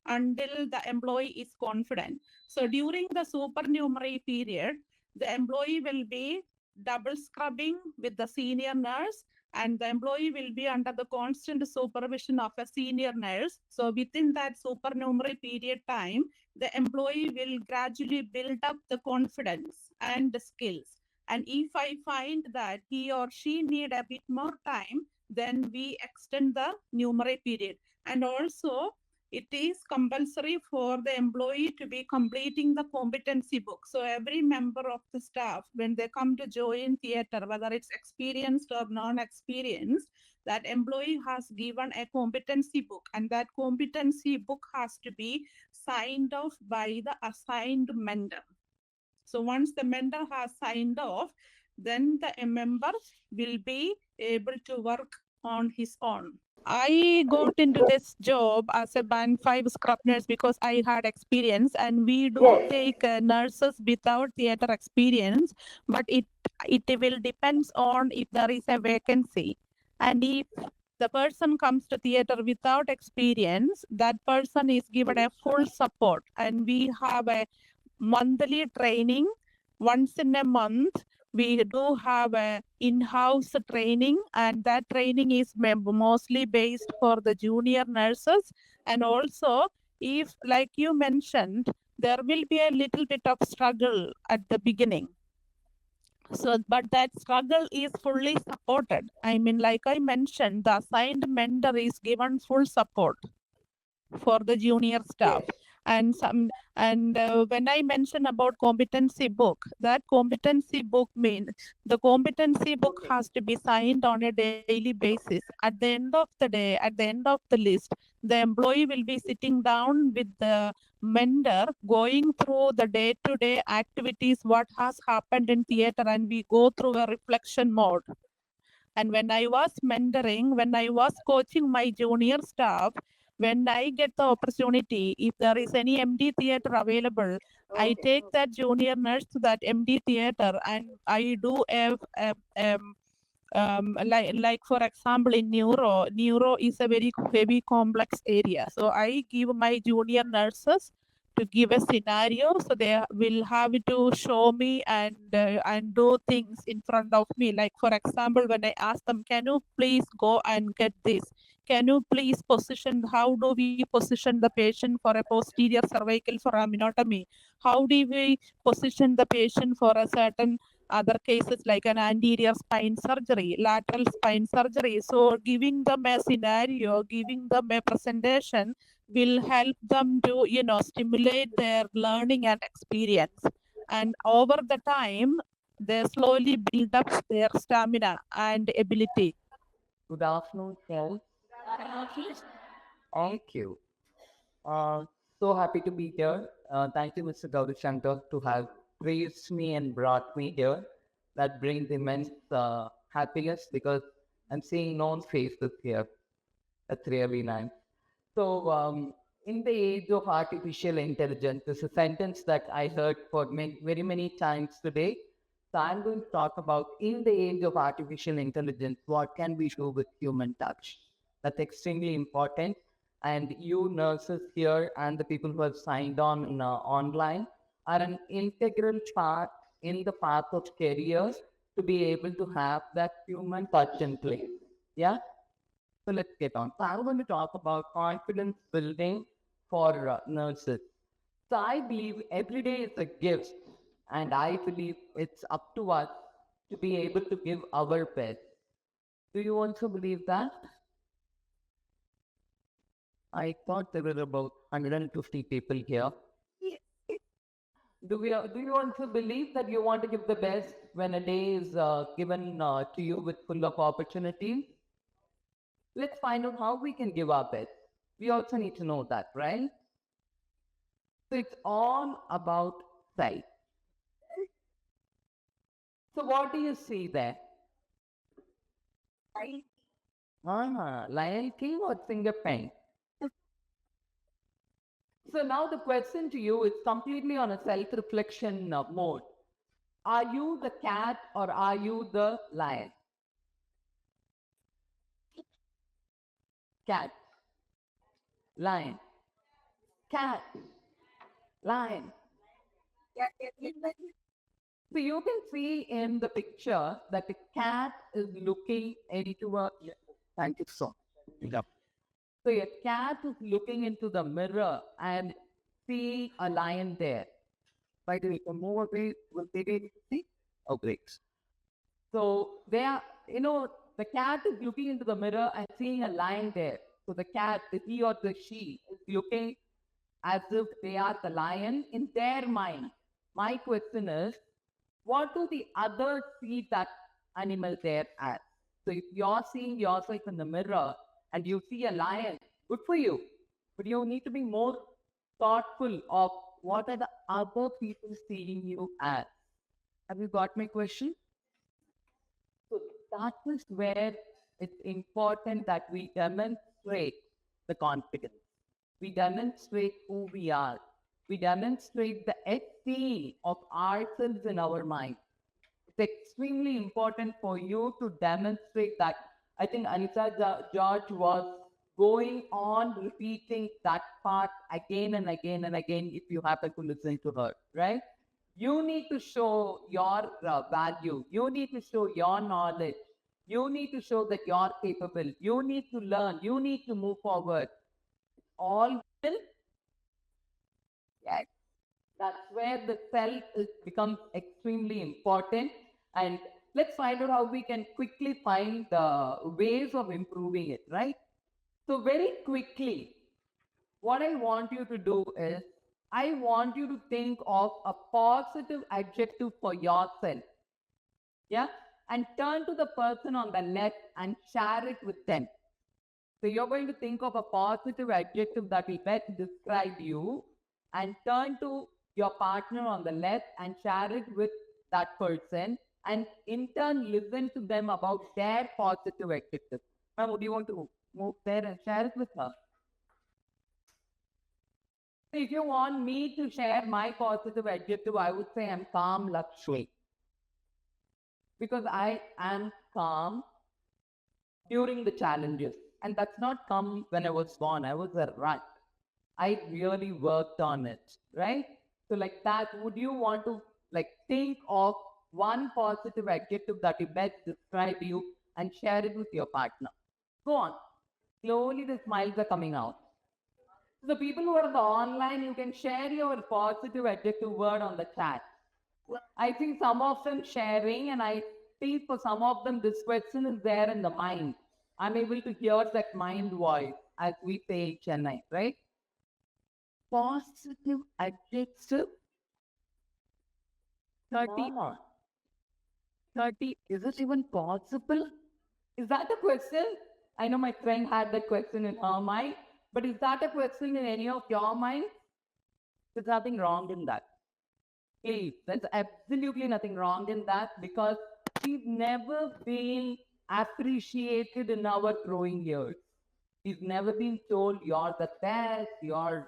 S4: until the employee is confident. So during the supernumerary period, the employee will be double scrubbing with the senior nurse, and the employee will be under the constant supervision of a senior nurse. So within that supernumerary period time, the employee will gradually build up the confidence and the skills. And if I find that he or she need a bit more time, then we extend the numerary period. And also, it is compulsory for the employee to be completing the competency book. So every member of the staff, when they come to join theatre, whether it's experienced or non-experienced, that employee has given a competency book, and that competency book has to be signed off by the assigned mentor. So once the mentor has signed off, then the member will be able to work on his own. I got into this job as a band 5 scrub nurse because I had experience, and we do
S1: Yes.
S4: take nurses without theatre experience, but it will depends on if there is a vacancy. And if the person comes to theatre without experience, that person is given a full support, and we have a monthly training. Once in a month, we do have a in-house training, and that training is mostly based for the junior nurses. And also, if, like you mentioned, there will be a little bit of struggle at the beginning. So, but that struggle is fully supported. I mean, like I mentioned, the assigned mentor is given full support for the junior staff. And when I mention about competency book, that competency book means the competency book has to be signed on a daily basis. At the end of the day, at the end of the list, the employee will be sitting down with the mentor, going through the day-to-day activities, what has happened in theatre, and we go through a reflection mode. And when I was mentoring, when I was coaching my junior staff, when I get the opportunity, if there is any MD theatre available, I take that junior nurse to that MD theatre, and I do like for example, in neuro is a very heavy complex area. So I give my junior nurses to give a scenario, so they will have to show me and do things in front of me. Like for example, when I ask them, can you please go and get this? Can you please position, how do we position the patient for a posterior cervical foraminotomy? How do we position the patient for a certain other cases like an anterior spine surgery, lateral spine surgery? So giving them a scenario, giving them a presentation will help them to, stimulate their learning and experience. And over the time, they slowly build up their stamina and ability.
S6: Good afternoon, friends. Thank you. So happy to be here. Thank you, Mr. Gowri Shankar, to have raised me and brought me here. That brings immense happiness because I'm seeing known faces here. That's really nice. So, in the age of artificial intelligence, this is a sentence that I heard for very many times today. So, I'm going to talk about in the age of artificial intelligence, what can we do with human touch? That's extremely important. And you nurses here and the people who have signed on online are an integral part in the path of careers to be able to have that human touch in place. Yeah? So let's get on. So I'm going to talk about confidence building for nurses. So I believe every day is a gift, and I believe it's up to us to be able to give our best. Do you also believe that? I thought there were about 150 people here. Do you also believe that you want to give the best when a day is given to you with full of opportunities? Let's find out how we can give our best. We also need to know that, right? So it's all about sight. So what do you see there? Lion King or finger paint? So now the question to you is completely on a self-reflection mode. Are you the cat or are you the lion? Cat. Lion. Cat. Lion. So you can see in the picture that the cat is looking into a... Thank you so much. So a cat is looking into the mirror and see a lion there. By the way, for more of it, will they be able to see? Oh, great. So they are, the cat is looking into the mirror and seeing a lion there. So the cat, the he or the she, is looking as if they are the lion in their mind. My question is, what do the others see that animal there as? So if you're seeing yourself in the mirror and you see a lion, good for you. But you need to be more thoughtful of what are the other people seeing you as. Have you got my question? So that is where it's important that we demonstrate the confidence. We demonstrate who we are. We demonstrate the esteem of ourselves in our mind. It's extremely important for you to demonstrate that. I think Anitha George was going on repeating that part again and again and again if you happen to listen to her, right? You need to show your value. You need to show your knowledge. You need to show that you're capable. You need to learn. You need to move forward. All will, yes. That's where the self becomes extremely important. And let's find out how we can quickly find the ways of improving it, right? So very quickly, what I want you to do is, I want you to think of a positive adjective for yourself. Yeah? And turn to the person on the left and share it with them. So you're going to think of a positive adjective that will best describe you and turn to your partner on the left and share it with that person and in turn listen to them about their positive adjective. Ma'am, would you want to move there and share it with her? So if you want me to share my positive adjective, I would say I'm calm, Lakshmi. Because I am calm during the challenges. And that's not come when I was born. I was a rat. I really worked on it, right? So like that, would you want to like think of one positive adjective that will best describe you and share it with your partner? Go on. Slowly the smiles are coming out. So the people who are on the online, you can share your positive adjective word on the chat. I think some of them sharing, and I think for some of them this question is there in the mind. I'm able to hear that mind voice as we say in Chennai, right? Positive adjective 30
S1: Mama.
S6: 30. Is it even possible? Is that a question? I know my friend had that question in her mind, but is that a question in any of your mind? There's nothing wrong in that. Please, there's absolutely nothing wrong in that because we've never been appreciated in our growing years. We've never been told you're the best, you're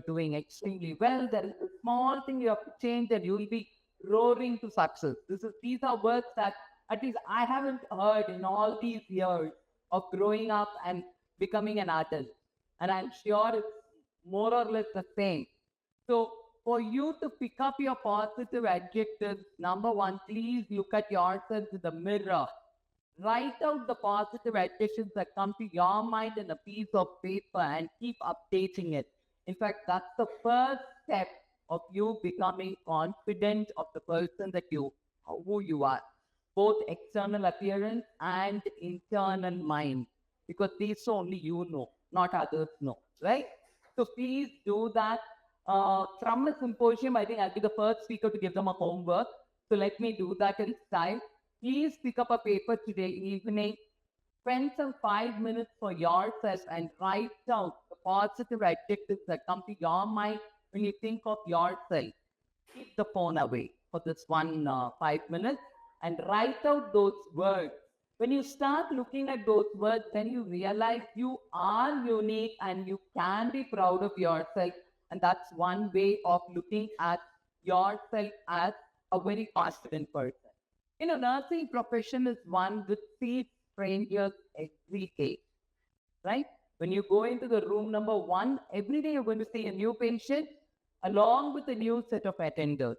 S6: doing extremely well. There is a small thing you have to change and you'll be roaring to success. These are words that at least I haven't heard in all these years of growing up and becoming an adult. And I'm sure it's more or less the same. So for you to pick up your positive adjectives, number one, please look at yourself in the mirror. Write out the positive adjectives that come to your mind in a piece of paper and keep updating it. In fact, that's the first step of you becoming confident of the person that who you are, both external appearance and internal mind, because these only you know, not others know, right? So please do that. From a symposium, I think I'll be the first speaker to give them a homework. So let me do that in style. Please pick up a paper today evening. Spend some 5 minutes for yourself and write down the positive adjectives that come to your mind when you think of yourself. Keep the phone away for this 5 minutes and write out those words. When you start looking at those words, then you realize you are unique and you can be proud of yourself. And that's one way of looking at yourself as a very confident person. You know, nursing profession is one which sees strangers every day, right? When you go into the room number 1, every day you're going to see a new patient along with a new set of attenders.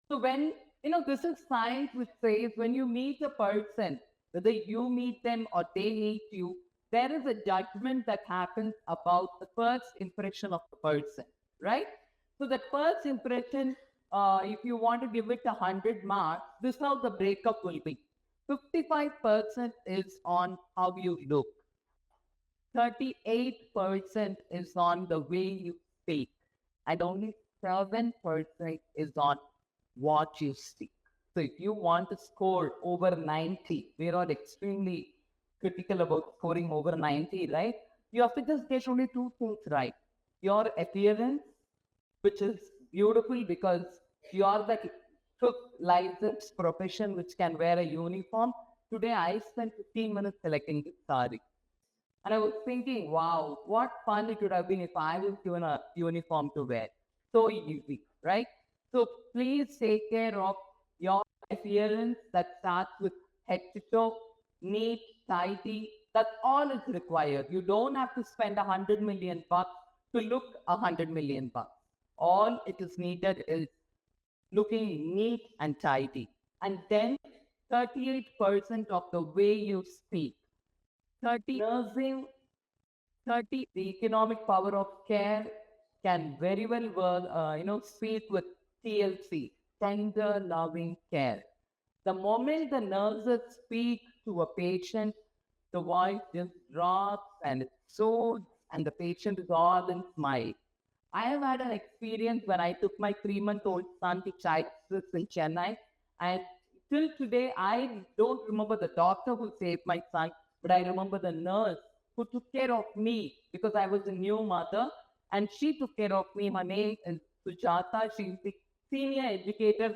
S6: So when, this is science which says when you meet a person, whether you meet them or they meet you, there is a judgment that happens about the first impression of the person, right? So that first impression, if you want to give it 100 marks, this is how the breakup will be. 55% is on how you look. 38% is on the way you speak, and only 7% is on what you speak. So if you want to score over 90, we are extremely critical about scoring over 90, right? You have to just get only two things right. Your appearance, which is beautiful because you are the took licensed profession which can wear a uniform. Today I spent 15 minutes selecting the sari. And I was thinking, wow, what fun it would have been if I was given a uniform to wear. So easy, right? So please take care of your appearance that starts with head to toe, neat, tidy. That's all is required. You don't have to spend 100 million bucks to look 100 million bucks. All it is needed is looking neat and tidy. And then 38% of the way you speak, 30 nursing, 30 the economic power of care can very well speak with TLC, tender loving care. The moment the nurses speak to a patient, the voice just drops and it soothes, and the patient is all in smile. I have had an experience when I took my 3-month-old son to Child in Chennai, and till today I don't remember the doctor who saved my son, but I remember the nurse who took care of me because I was a new mother, and she took care of me. Her name is Sujata. She's the senior educator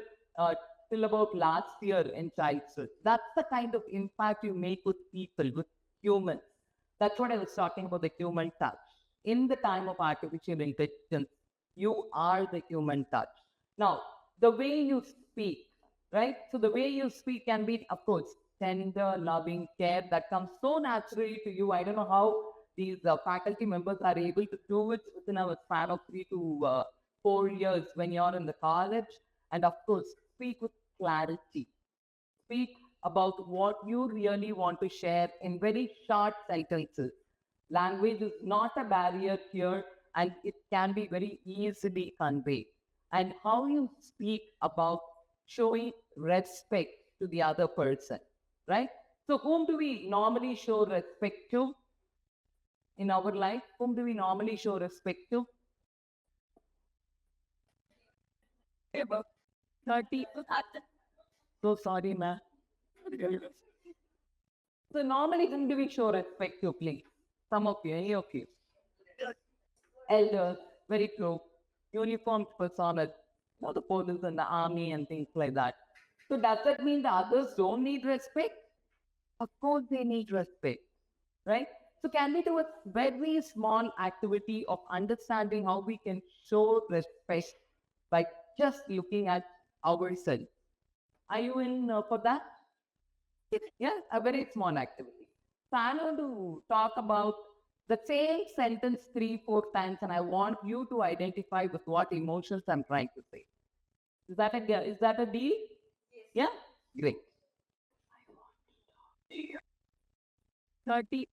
S6: till about last year in childhood. That's the kind of impact you make with people, with humans. That's what I was talking about, the human touch. In the time of artificial intelligence, you are the human touch. Now, the way you speak, right? So the way you speak can be, of course, tender, loving care that comes so naturally to you. I don't know how these faculty members are able to do it within a span of 3 to 4 years when you're in the college. And of course, speak with clarity. Speak about what you really want to share in very short sentences. Language is not a barrier here, and it can be very easily conveyed. And how you speak about showing respect to the other person, right? So, whom do we normally show respect to in our life? Whom do we normally show respect to? About 30. So sorry, ma'am. So normally, whom do we show respect to, please? Some of you, any of you? Elders, very true. Uniformed personnel, the police and the army and things like that. So does that mean the others don't need respect? Of course they need respect, right? So can we do a very small activity of understanding how we can show respect by just looking at ourselves? Are you in for that? Yeah, a very small activity. So I'm going to talk about the same sentence 3-4 times, and I want you to identify with what emotions I'm trying to say. Is that a deal? Yes. Yeah? Great. 30.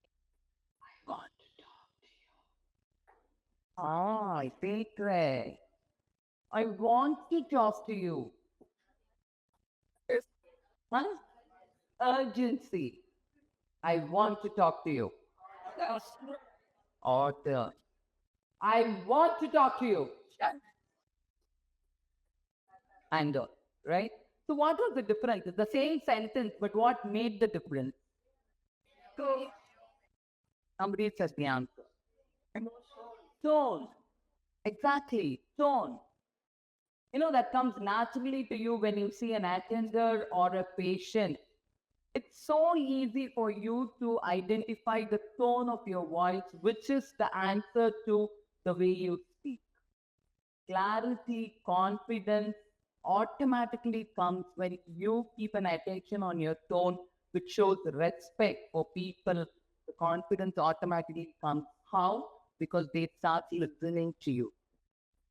S6: I want to talk to you. Ah, Petre. I want to talk to you. Huh? Urgency. I want to talk to you. Order. I want to talk to you. Anger, right? So what was the difference? It's the same sentence, but what made the difference? Somebody says the answer. Tone. Exactly. Tone. That comes naturally to you when you see an attender or a patient. It's so easy for you to identify the tone of your voice, which is the answer to the way you speak. Clarity, confidence automatically comes when you keep an attention on your tone, which shows respect for people. The confidence automatically comes. How? Because they start listening to you.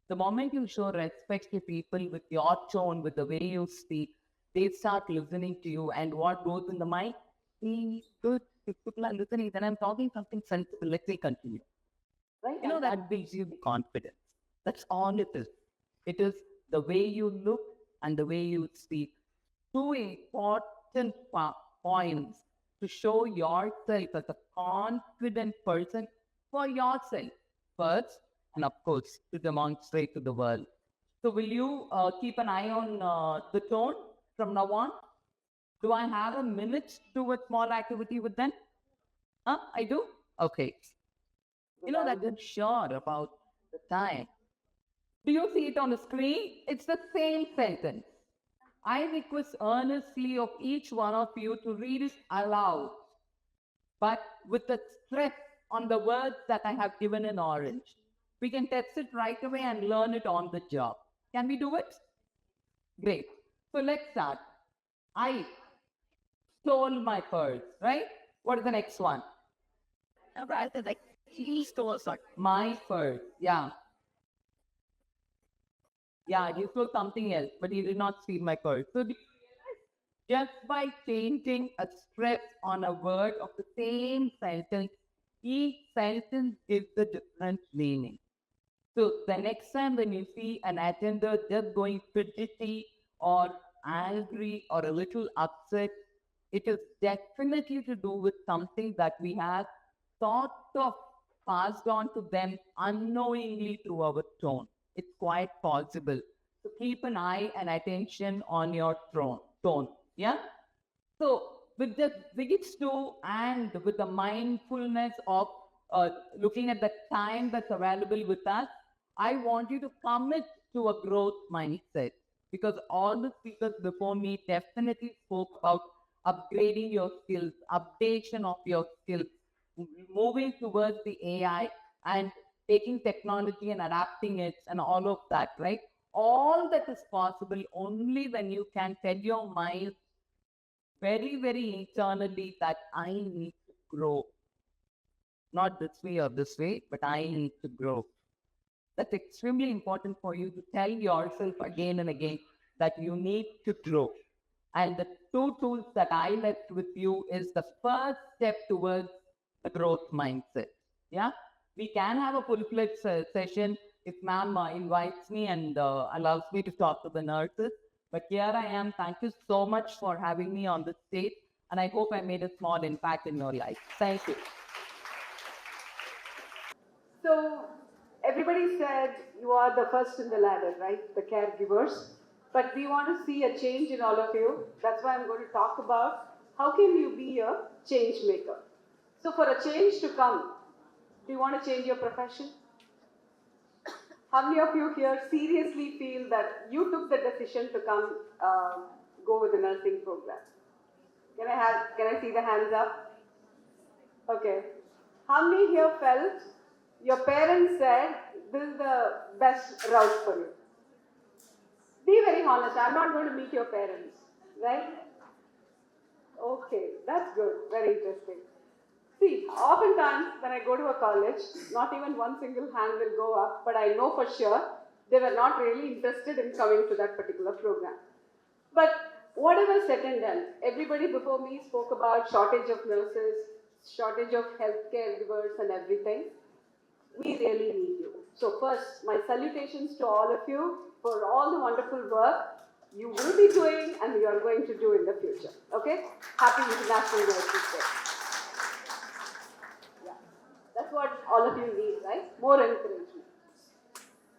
S6: The moment you show respect to people with your tone, with the way you speak, they start listening to you. And what goes in the mind? Good, people are listening. Then I'm talking something sensible. Let me continue. Right? That gives you confidence. That's all it is. It is the way you look and the way you speak. Two important points to show yourself as a confident person for yourself first, and of course, to demonstrate to the world. So will you keep an eye on the tone from now on? Do I have a minute to do a small activity with them? I do? Okay. You know that I'm sure about the time. Do you see it on the screen? It's the same sentence. I request earnestly of each one of you to read it aloud, but with the stress on the words that I have given in orange. We can test it right away and learn it on the job. Can we do it? Great. So let's start. I stole my purse, right? What is the next one?
S3: Rather like he stole something.
S6: My purse, yeah. Yeah, he stole something else, but he did not steal my purse. So just by changing a stress on a word of the same sentence, each sentence gives a different meaning. So the next time when you see an attender just going fidgety or angry or a little upset, it is definitely to do with something that we have sort of passed on to them unknowingly through our tone. It's quite possible. So keep an eye and attention on your tone. Yeah? So with the these two and with the mindfulness of looking at the time that's available with us, I want you to commit to a growth mindset, because all the speakers before me definitely spoke about upgrading your skills, updation of your skills, moving towards the AI and taking technology and adapting it and all of that, right? All that is possible only when you can tell your mind very, very internally that I need to grow. Not this way or this way, but I need to grow. That's extremely important for you to tell yourself again and again that you need to grow. And the two tools that I left with you is the first step towards the growth mindset. Yeah, we can have a full-fledged session if ma'am invites me and allows me to talk to the nurses. But here I am. Thank you so much for having me on the stage, and I hope I made a small impact in your life. Thank you.
S1: So everybody said you are the first in the ladder, right? The caregivers. But we want to see a change in all of you. That's why I'm going to talk about how can you be a change maker. So for a change to come, do you want to change your profession? How many of you here seriously feel that you took the decision to come go with the nursing program? Can I see the hands up? Okay. How many here felt your parents said this is the best route for you? Be very honest. I'm not going to meet your parents, right? Okay, that's good. Very interesting. See, oftentimes when I go to a college, not even one single hand will go up, but I know for sure they were not really interested in coming to that particular program. But whatever said and done, everybody before me spoke about shortage of nurses, shortage of healthcare givers and everything. We really need you. So first, my salutations to all of you for all the wonderful work you will be doing and you are going to do in the future. Okay? Happy International Nurses Day. Yeah. That's what all of you need, right? More encouragement.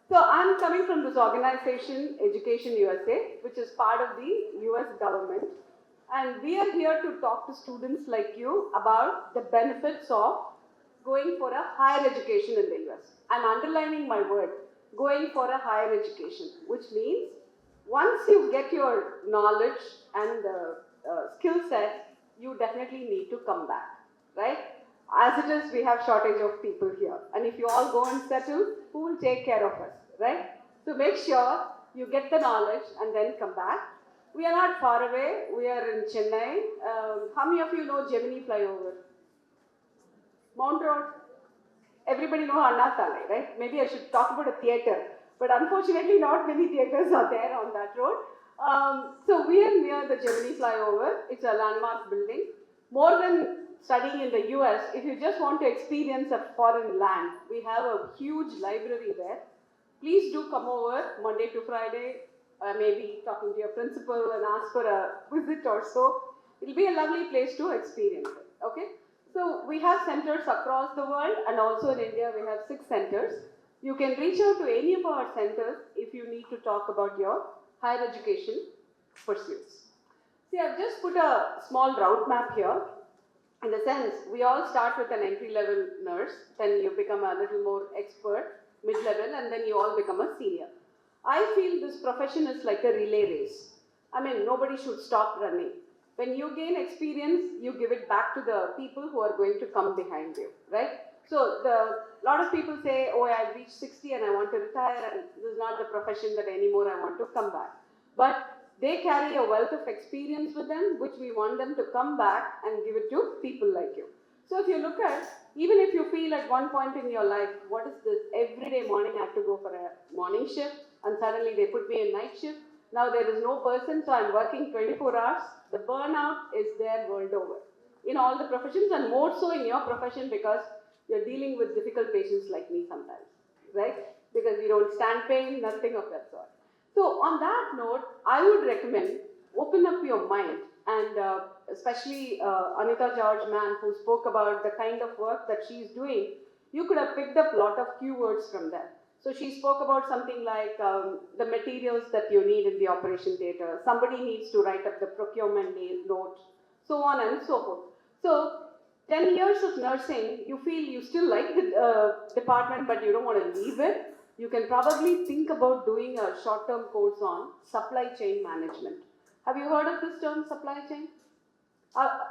S1: So I'm coming from this organization, Education USA, which is part of the US government. And we are here to talk to students like you about the benefits of going for a higher education in the US. I'm underlining my word, going for a higher education, which means once you get your knowledge and skill set, you definitely need to come back, right? As it is, we have shortage of people here. And if you all go and settle, who will take care of us, right? So make sure you get the knowledge and then come back. We are not far away. We are in Chennai. How many of you know Gemini flyover? Mount Road? Everybody know Anna Salai, right? Maybe I should talk about a theatre. But unfortunately, not many theatres are there on that road. So we are near the Gemini flyover. It's a landmark building. More than studying in the US, if you just want to experience a foreign land, we have a huge library there. Please do come over Monday to Friday, maybe talking to your principal and ask for a visit or so.
S7: It'll be a lovely place to experience it, okay? So we have centers across the world, and also in India we have 6 centers. You can reach out to any of our centers if you need to talk about your higher education pursuits. See, I've just put a small route map here. In the sense, we all start with an entry-level nurse, then you become a little more expert, mid-level, and then you all become a senior. I feel this profession is like a relay race. I mean, nobody should stop running. When you gain experience, you give it back to the people who are going to come behind you, right? So, a lot of people say, oh, I've reached 60 and I want to retire, and this is not the profession that anymore I want to come back. But they carry a wealth of experience with them, which we want them to come back and give it to people like you. So if you look at, even if you feel at one point in your life, what is this? Every day morning I have to go for a morning shift, and suddenly they put me in night shift. Now there is no person, so I'm working 24 hours. The burnout is there world over. In all the professions, and more so in your profession, because you're dealing with difficult patients like me sometimes, right? Because we don't stand pain, nothing of that sort. So on that note, I would recommend open up your mind, and especially Anitha George man, who spoke about the kind of work that she's doing, you could have picked up a lot of keywords from that. So she spoke about something like the materials that you need in the operation theatre. Somebody needs to write up the procurement note, so on and so forth. So 10 years of nursing, you feel you still like the department, but you don't want to leave it. You can probably think about doing a short-term course on supply chain management. Have you heard of this term, supply chain?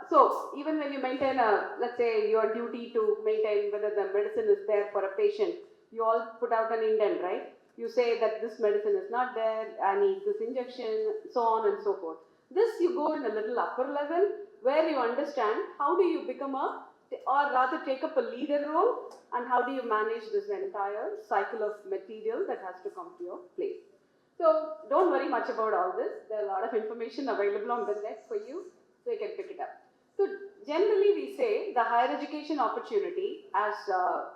S7: So even when you maintain let's say your duty to maintain whether the medicine is there for a patient, you all put out an indent, right? You say that this medicine is not there, I need this injection, so on and so forth. This you go in a little upper level where you understand how do you become or rather take up a leader role, and how do you manage this entire cycle of material that has to come to your place. So don't worry much about all this. There are a lot of information available on the net for you, so you can pick it up. So generally we say the higher education opportunity, as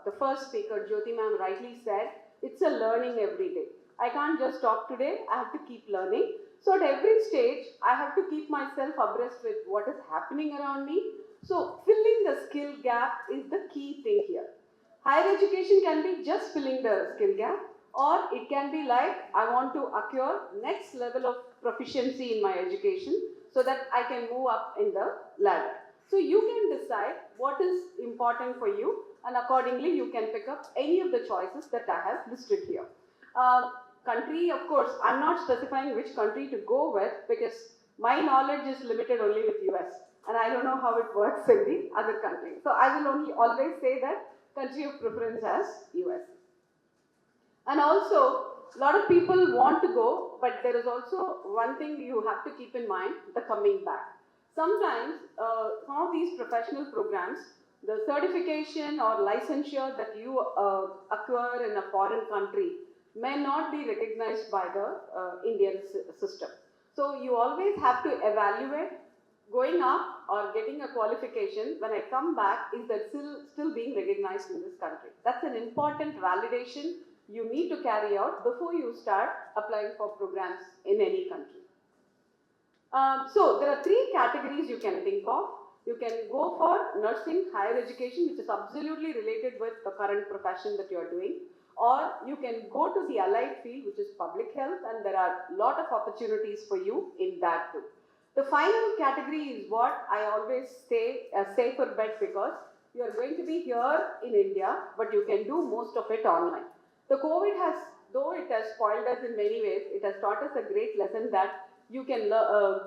S7: the first speaker, Jyothi ma'am, rightly said, it's a learning every day. I can't just talk today, I have to keep learning. So at every stage, I have to keep myself abreast with what is happening around me. So filling the skill gap is the key thing here. Higher education can be just filling the skill gap, or it can be like, I want to acquire next level of proficiency in my education so that I can move up in the ladder. So you can decide what is important for you, and accordingly you can pick up any of the choices that I have listed here. Country, of course, I'm not specifying which country to go with, because my knowledge is limited only with US, and I don't know how it works in the other countries. So I will only always say that country of preference as US. And also, a lot of people want to go, but there is also one thing you have to keep in mind, the coming back. Sometimes, some of these professional programs, the certification or licensure that you acquire in a foreign country may not be recognized by the Indian system. So you always have to evaluate going up or getting a qualification when I come back, is that still being recognized in this country. That's an important validation you need to carry out before you start applying for programs in any country. So there are 3 categories you can think of. You can go for nursing, higher education, which is absolutely related with the current profession that you are doing. Or you can go to the allied field, which is public health, and there are a lot of opportunities for you in that too. The final category is what I always say a safer bet, because you are going to be here in India, but you can do most of it online. The COVID has, though it has spoiled us in many ways, it has taught us a great lesson that you can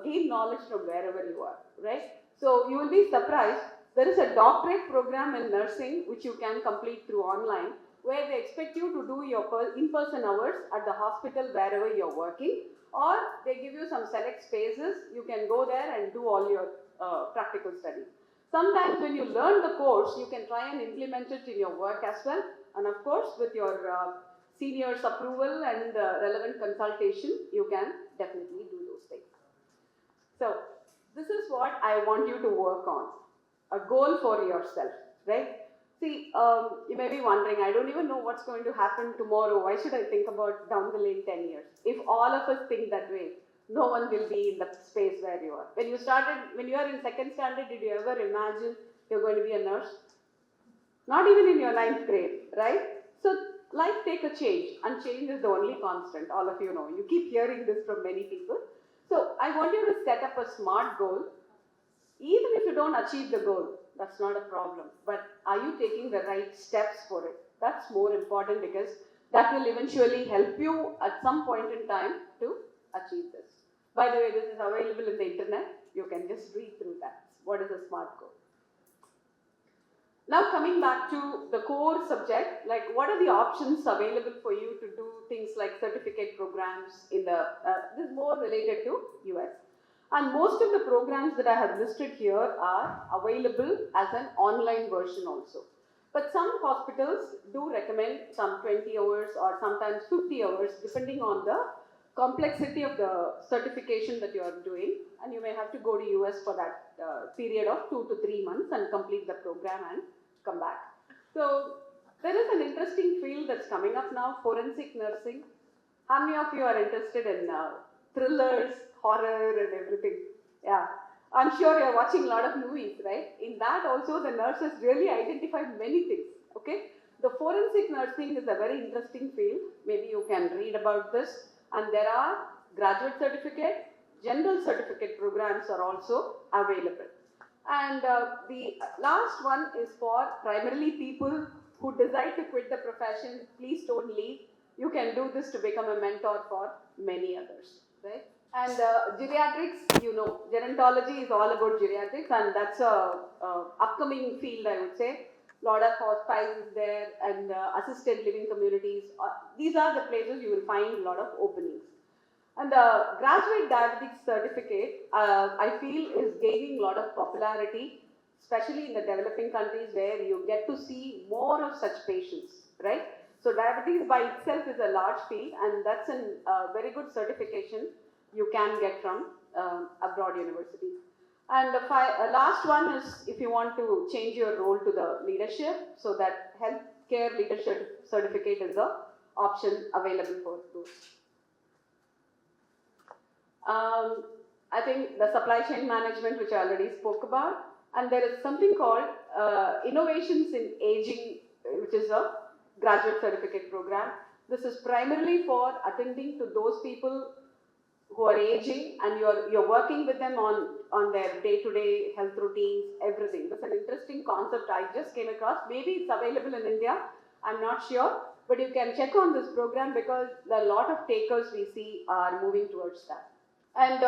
S7: gain knowledge from wherever you are, right? So you will be surprised, there is a doctorate program in nursing which you can complete through online, where they expect you to do your in-person hours at the hospital wherever you're working, or they give you some select spaces, you can go there and do all your practical studies. Sometimes when you learn the course, you can try and implement it in your work as well, and of course with your seniors' approval and relevant consultation, you can definitely do those things. So this is what I want you to work on, a goal for yourself, right? See, you may be wondering, I don't even know what's going to happen tomorrow. Why should I think about down the lane 10 years? If all of us think that way, No one will be in the space where you are. When you are in second standard, did you ever imagine you're going to be a nurse? Not even in your 9th grade, right? So life take a change, and change is the only constant, all of you know. You keep hearing this from many people. So I want you to set up a SMART goal. Even if you don't achieve the goal, that's not a problem. But are you taking the right steps for it? That's more important, because that will eventually help you at some point in time to achieve this. By the way, this is available in the internet. You can just read through that. What is a SMART goal? Now coming back to the core subject, like what are the options available for you to do things like certificate programs in the, this is more related to US. And most of the programs that I have listed here are available as an online version also. But some hospitals do recommend some 20 hours or sometimes 50 hours depending on the complexity of the certification that you are doing, and you may have to go to US for that period of 2 to 3 months and complete the program and come back. So there is an interesting field that's coming up now, forensic nursing. How many of you are interested in thrillers, horror and everything? Yeah, I'm sure you're watching a lot of movies, right? In that also the nurses really identified many things, okay? The forensic nursing is a very interesting field. Maybe you can read about this. And there are graduate certificate, general certificate programs are also available. And the last one is for primarily people who decide to quit the profession. Please don't leave. You can do this to become a mentor for many others, right? And geriatrics, you know, gerontology is all about geriatrics, and that's a upcoming field, I would say. A lot of hospice is there, and assisted living communities. These are the places you will find a lot of openings. And the graduate diabetes certificate, I feel, is gaining a lot of popularity, especially in the developing countries where you get to see more of such patients, right? So diabetes by itself is a large field, and that's a very good certification you can get from abroad universities. And the last one is if you want to change your role to the leadership, so that healthcare leadership certificate is the option available for those. I think the supply chain management, which I already spoke about, and there is something called innovations in aging, which is a graduate certificate program. This is primarily for attending to those people who are aging, and you're working with them on their day-to-day health routines, everything. That's an interesting concept I just came across. Maybe it's available in India, I'm not sure, but you can check on this program because a lot of takers we see are moving towards that. And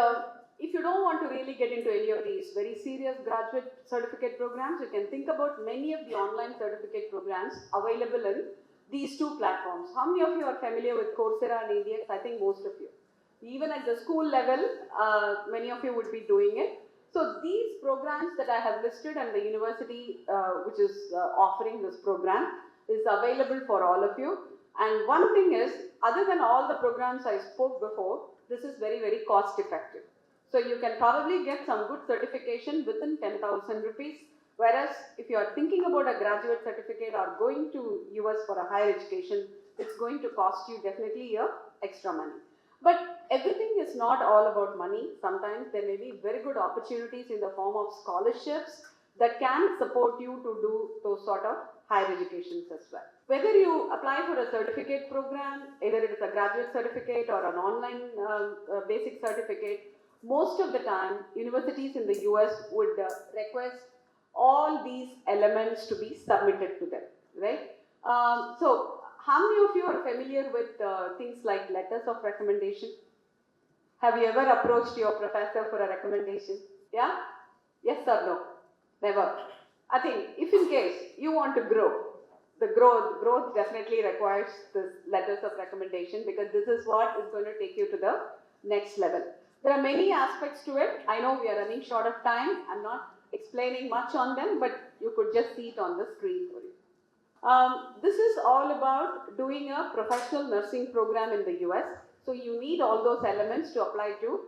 S7: if you don't want to really get into any of these very serious graduate certificate programs, you can think about many of the online certificate programs available in these two platforms. How many of you are familiar with Coursera and EDX? I think most of you. Even at the school level, many of you would be doing it. So these programs that I have listed, and the university which is offering this program is available for all of you. And one thing is, other than all the programs I spoke before, this is very, very cost effective. So you can probably get some good certification within 10,000 rupees. Whereas if you are thinking about a graduate certificate or going to US for a higher education, it's going to cost you definitely extra money. But everything is not all about money. Sometimes there may be very good opportunities in the form of scholarships that can support you to do those sort of higher educations as well. Whether you apply for a certificate program, either it is a graduate certificate or an online basic certificate, most of the time universities in the US would request all these elements to be submitted to them, right? So how many of you are familiar with things like letters of recommendation? Have you ever approached your professor for a recommendation? Yeah? Yes or no? Never. I think if in case you want to grow, the growth definitely requires this letters of recommendation, because this is what is going to take you to the next level. There are many aspects to it. I know we are running short of time. I'm not explaining much on them, but you could just see it on the screen for you. This is all about doing a professional nursing program in the US. So you need all those elements to apply to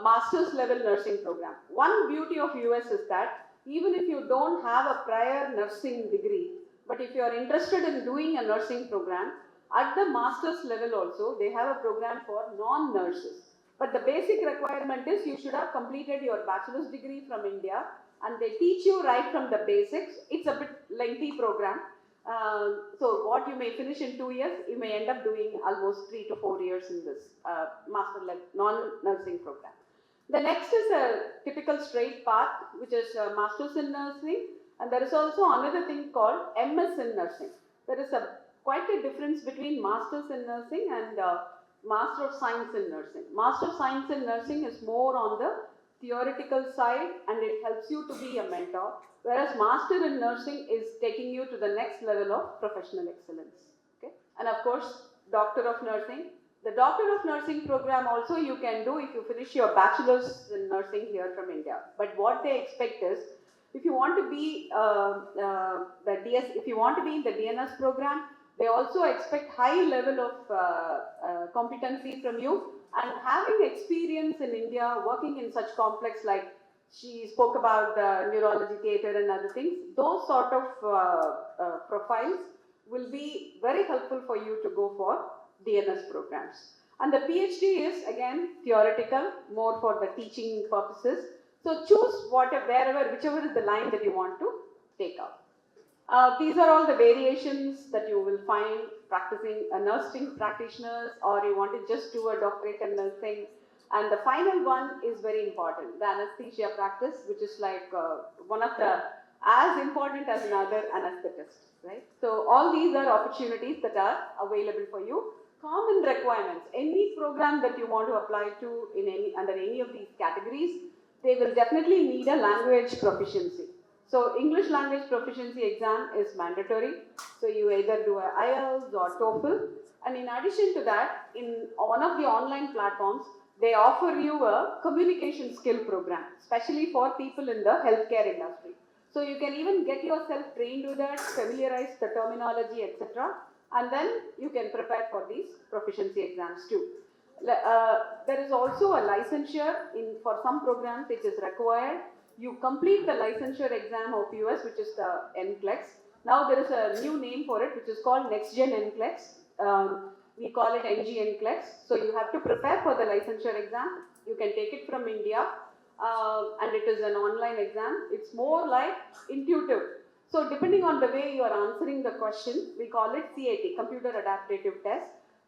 S7: master's level nursing program. One beauty of US is that even if you don't have a prior nursing degree, but if you are interested in doing a nursing program, at the master's level also, they have a program for non-nurses. But the basic requirement is you should have completed your bachelor's degree from India, and they teach you right from the basics. It's a bit lengthy program. So what you may finish in 2 years, you may end up doing almost 3 to 4 years in this non-nursing program. The next is a typical straight path, which is Masters in Nursing, and there is also another thing called MS in Nursing. There is quite a difference between Masters in Nursing and Master of Science in Nursing. Master of Science in Nursing is more on the theoretical side, and it helps you to be a mentor, whereas Master in Nursing is taking you to the next level of professional excellence. Okay? And of course, Doctor of Nursing. The Doctor of Nursing program also you can do if you finish your bachelor's in nursing here from India. But what they expect is, if you want to be if you want to be in the DNS program, they also expect high level of competency from you, and having experience in India working in such complex, like she spoke about the neurology theatre and other things. Those sort of profiles will be very helpful for you to go for DNS programs. And the PhD is again theoretical, more for the teaching purposes. So choose whichever is the line that you want to take up. These are all the variations that you will find practicing nursing practitioners, or you want to just do a doctorate in nursing. And the final one is very important, the anesthesia practice, which is like one of the as important as another anesthetist, right? So all these are opportunities that are available for you. Common requirements, any program that you want to apply to under any of these categories, they will definitely need a language proficiency. So English language proficiency exam is mandatory. So you either do an IELTS or TOEFL. And in addition to that, in one of the online platforms, they offer you a communication skill program, especially for people in the healthcare industry. So you can even get yourself trained with that, familiarize the terminology, etc. And then you can prepare for these proficiency exams too. There is also a licensure for some programs which is required. You complete the licensure exam of US, which is the NCLEX. Now there is a new name for it, which is called Next Gen NCLEX. We call it NG NCLEX. So you have to prepare for the licensure exam. You can take it from India, and it is an online exam. It's more like intuitive. So depending on the way you are answering the question, we call it CAT, Computer Adaptive Test.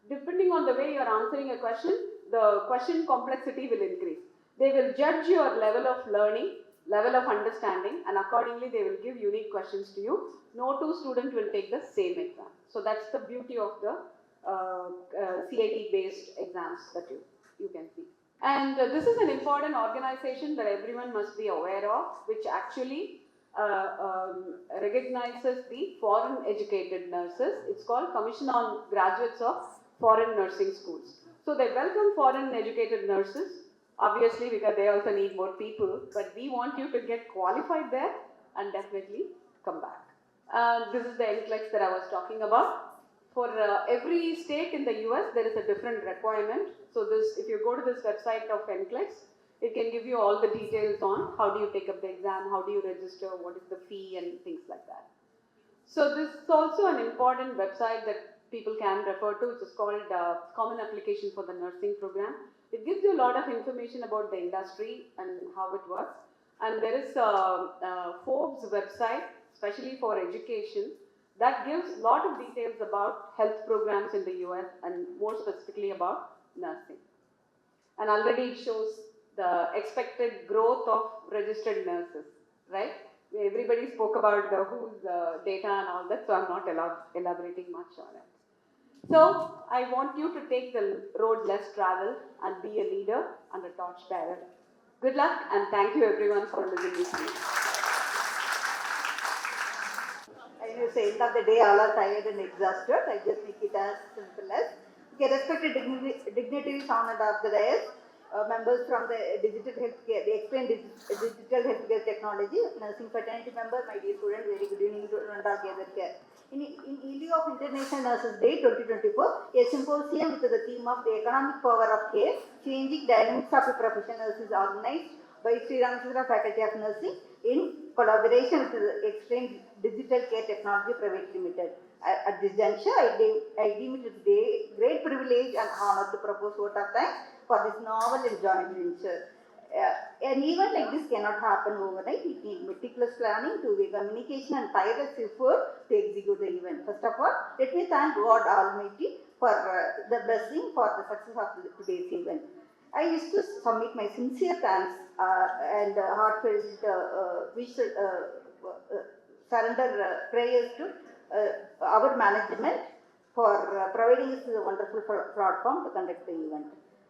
S7: Depending on the way you are answering a question, the question complexity will increase. They will judge your level of learning, level of understanding, and accordingly they will give unique questions to you. No two students will take the same exam. So that's the beauty of the CAT based exams that you can see. And this is an important organization that everyone must be aware of, which actually recognizes the foreign educated nurses. It's called Commission on Graduates of Foreign Nursing Schools. So they welcome foreign educated nurses, obviously because they also need more people, but we want you to get qualified there and definitely come back. This is the NCLEX that I was talking about. For every state in the US, there is a different requirement. So if you go to this website of NCLEX, it can give you all the details on how do you take up the exam, how do you register, what is the fee, and things like that. So this is also an important website that people can refer to, which is called Common Application for the Nursing Program. It gives you a lot of information about the industry and how it works. And there is a Forbes website, especially for education, that gives a lot of details about health programs in the US and more specifically about nursing. And already it shows the expected growth of registered nurses, right? Everybody spoke about the WHO's data and all that, so I'm not elaborating much on it. So I want you to take the road less traveled and be a leader and a torchbearer. Good luck and thank you everyone for listening to me.
S1: I know say end of the day all are tired and exhausted. I just make it as simple as respected dignitaries on and off the dais. Members from the digital healthcare, they explain digital healthcare technology, nursing fraternity member, my dear students, very good evening to all gathered here. In lieu of International Nurses Day 2024, a symposium with the theme of the economic power of care, changing dynamics of the professionals is organized by Sri Ramachandra Faculty of Nursing in collaboration with the Hxplain Digital Care Technology Private Limited. At this juncture, I deem it a great privilege and honor to propose vote of thanks for this novel and joint venture. An event like this cannot happen overnight. It needs meticulous planning, two-way communication, and tireless effort to execute the event. First of all, let me thank God Almighty for the blessing for the success of today's event. I wish to submit my sincere thanks and heartfelt surrender prayers to our management for providing us a wonderful platform to conduct the event.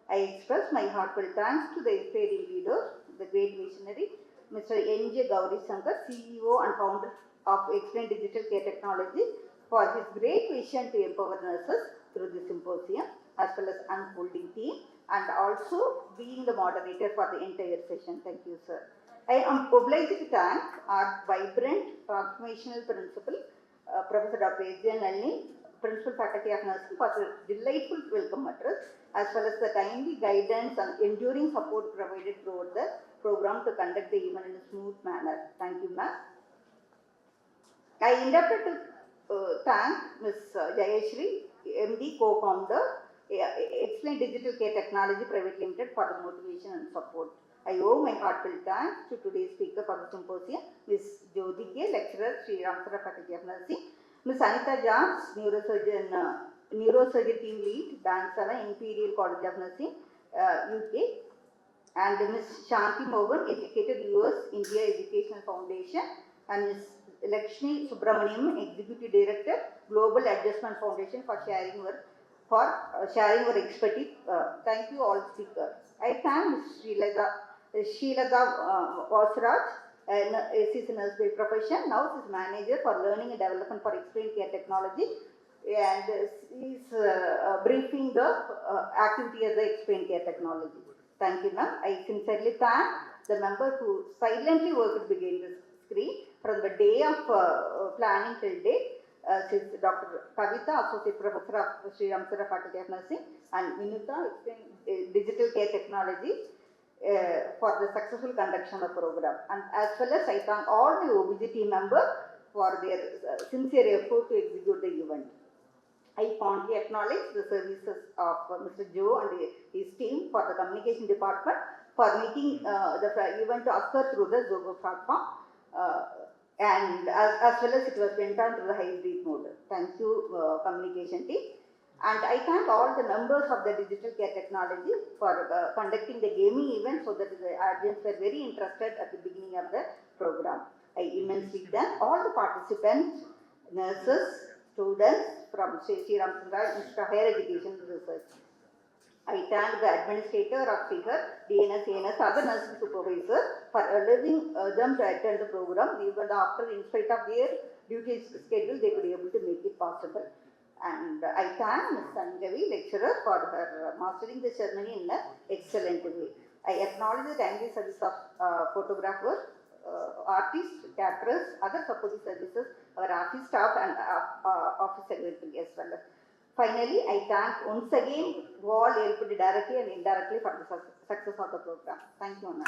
S1: I express my heartfelt thanks to the inspiring leader, the great visionary, Mr. N.J. Gowri Shankar, CEO and founder of Hxplain Digital Care Technology, for his great vision to empower nurses through the symposium, as well as unfolding team, and also being the moderator for the entire session. Thank you, sir. I am obliged to thank our vibrant transformational principal, Professor Dr. Nalini, Principal Faculty of Nursing, for the delightful welcome address, as well as the timely guidance and enduring support provided throughout the program to conduct the event in a smooth manner. Thank you, ma'am. I indebted to thank Ms. Jayashree, MD, co-founder, Hxplain Digital Care Technology Private Limited, for the motivation and support. I owe my heartfelt thanks to today's speaker for the symposium, Ms. Jyothi K, lecturer, Sri Ramachandra Faculty of Nursing, Ms. Anitha Johns, neurosurgery team lead, Band 7, Imperial College of Nursing, UK, and Ms. Shanthi Mohan, educated US India Educational Foundation, and Ms. Lakshmi Subramanian, Executive Director, Global Adjustment Foundation, for sharing your expertise. Thank you all speakers. I thank Ms. Sheelata Vasraj, she's a nurse by profession. Now she's manager for learning and development for Hxplain Care Technology, and she's briefing the activity as the Hxplain Care Technology. Thank you, ma'am. I sincerely thank the member who silently worked behind the screen from the day of planning till date. She's Dr. Kavita, Associate Professor of Sri Ramachandra Faculty of Nursing, and Anitha, Digital Care Technology, for the successful conduction of the program. And as well as I thank all the OBG team members for their sincere effort to execute the event. I fondly acknowledge the services of Mr. Joe and his team for the communication department for making the event to occur through the Zogo platform, and as well as it was went on through the hybrid mode. Thank you, communication team. And I thank all the members of the Digital Care Technology for conducting the gaming event, so that the audience were very interested at the beginning of the program. I immensely thank all the participants, nurses, students from Sri Ramachandra Institute of Higher Education Research. I thank the administrator of SIHAR, DNS, ANS, other nursing supervisors for allowing them to attend the program. Even after, in spite of their duty schedule, they could be able to make it possible. And I thank Ms. Sangavi, lecturer, for her mastering the ceremony in an excellent way. I acknowledge the timely service of photographers, artists, caterers, other supporting services, our office staff, and office secretary as well. Finally, I thank once again who all helped directly and indirectly for the success of the program. Thank you, Anna.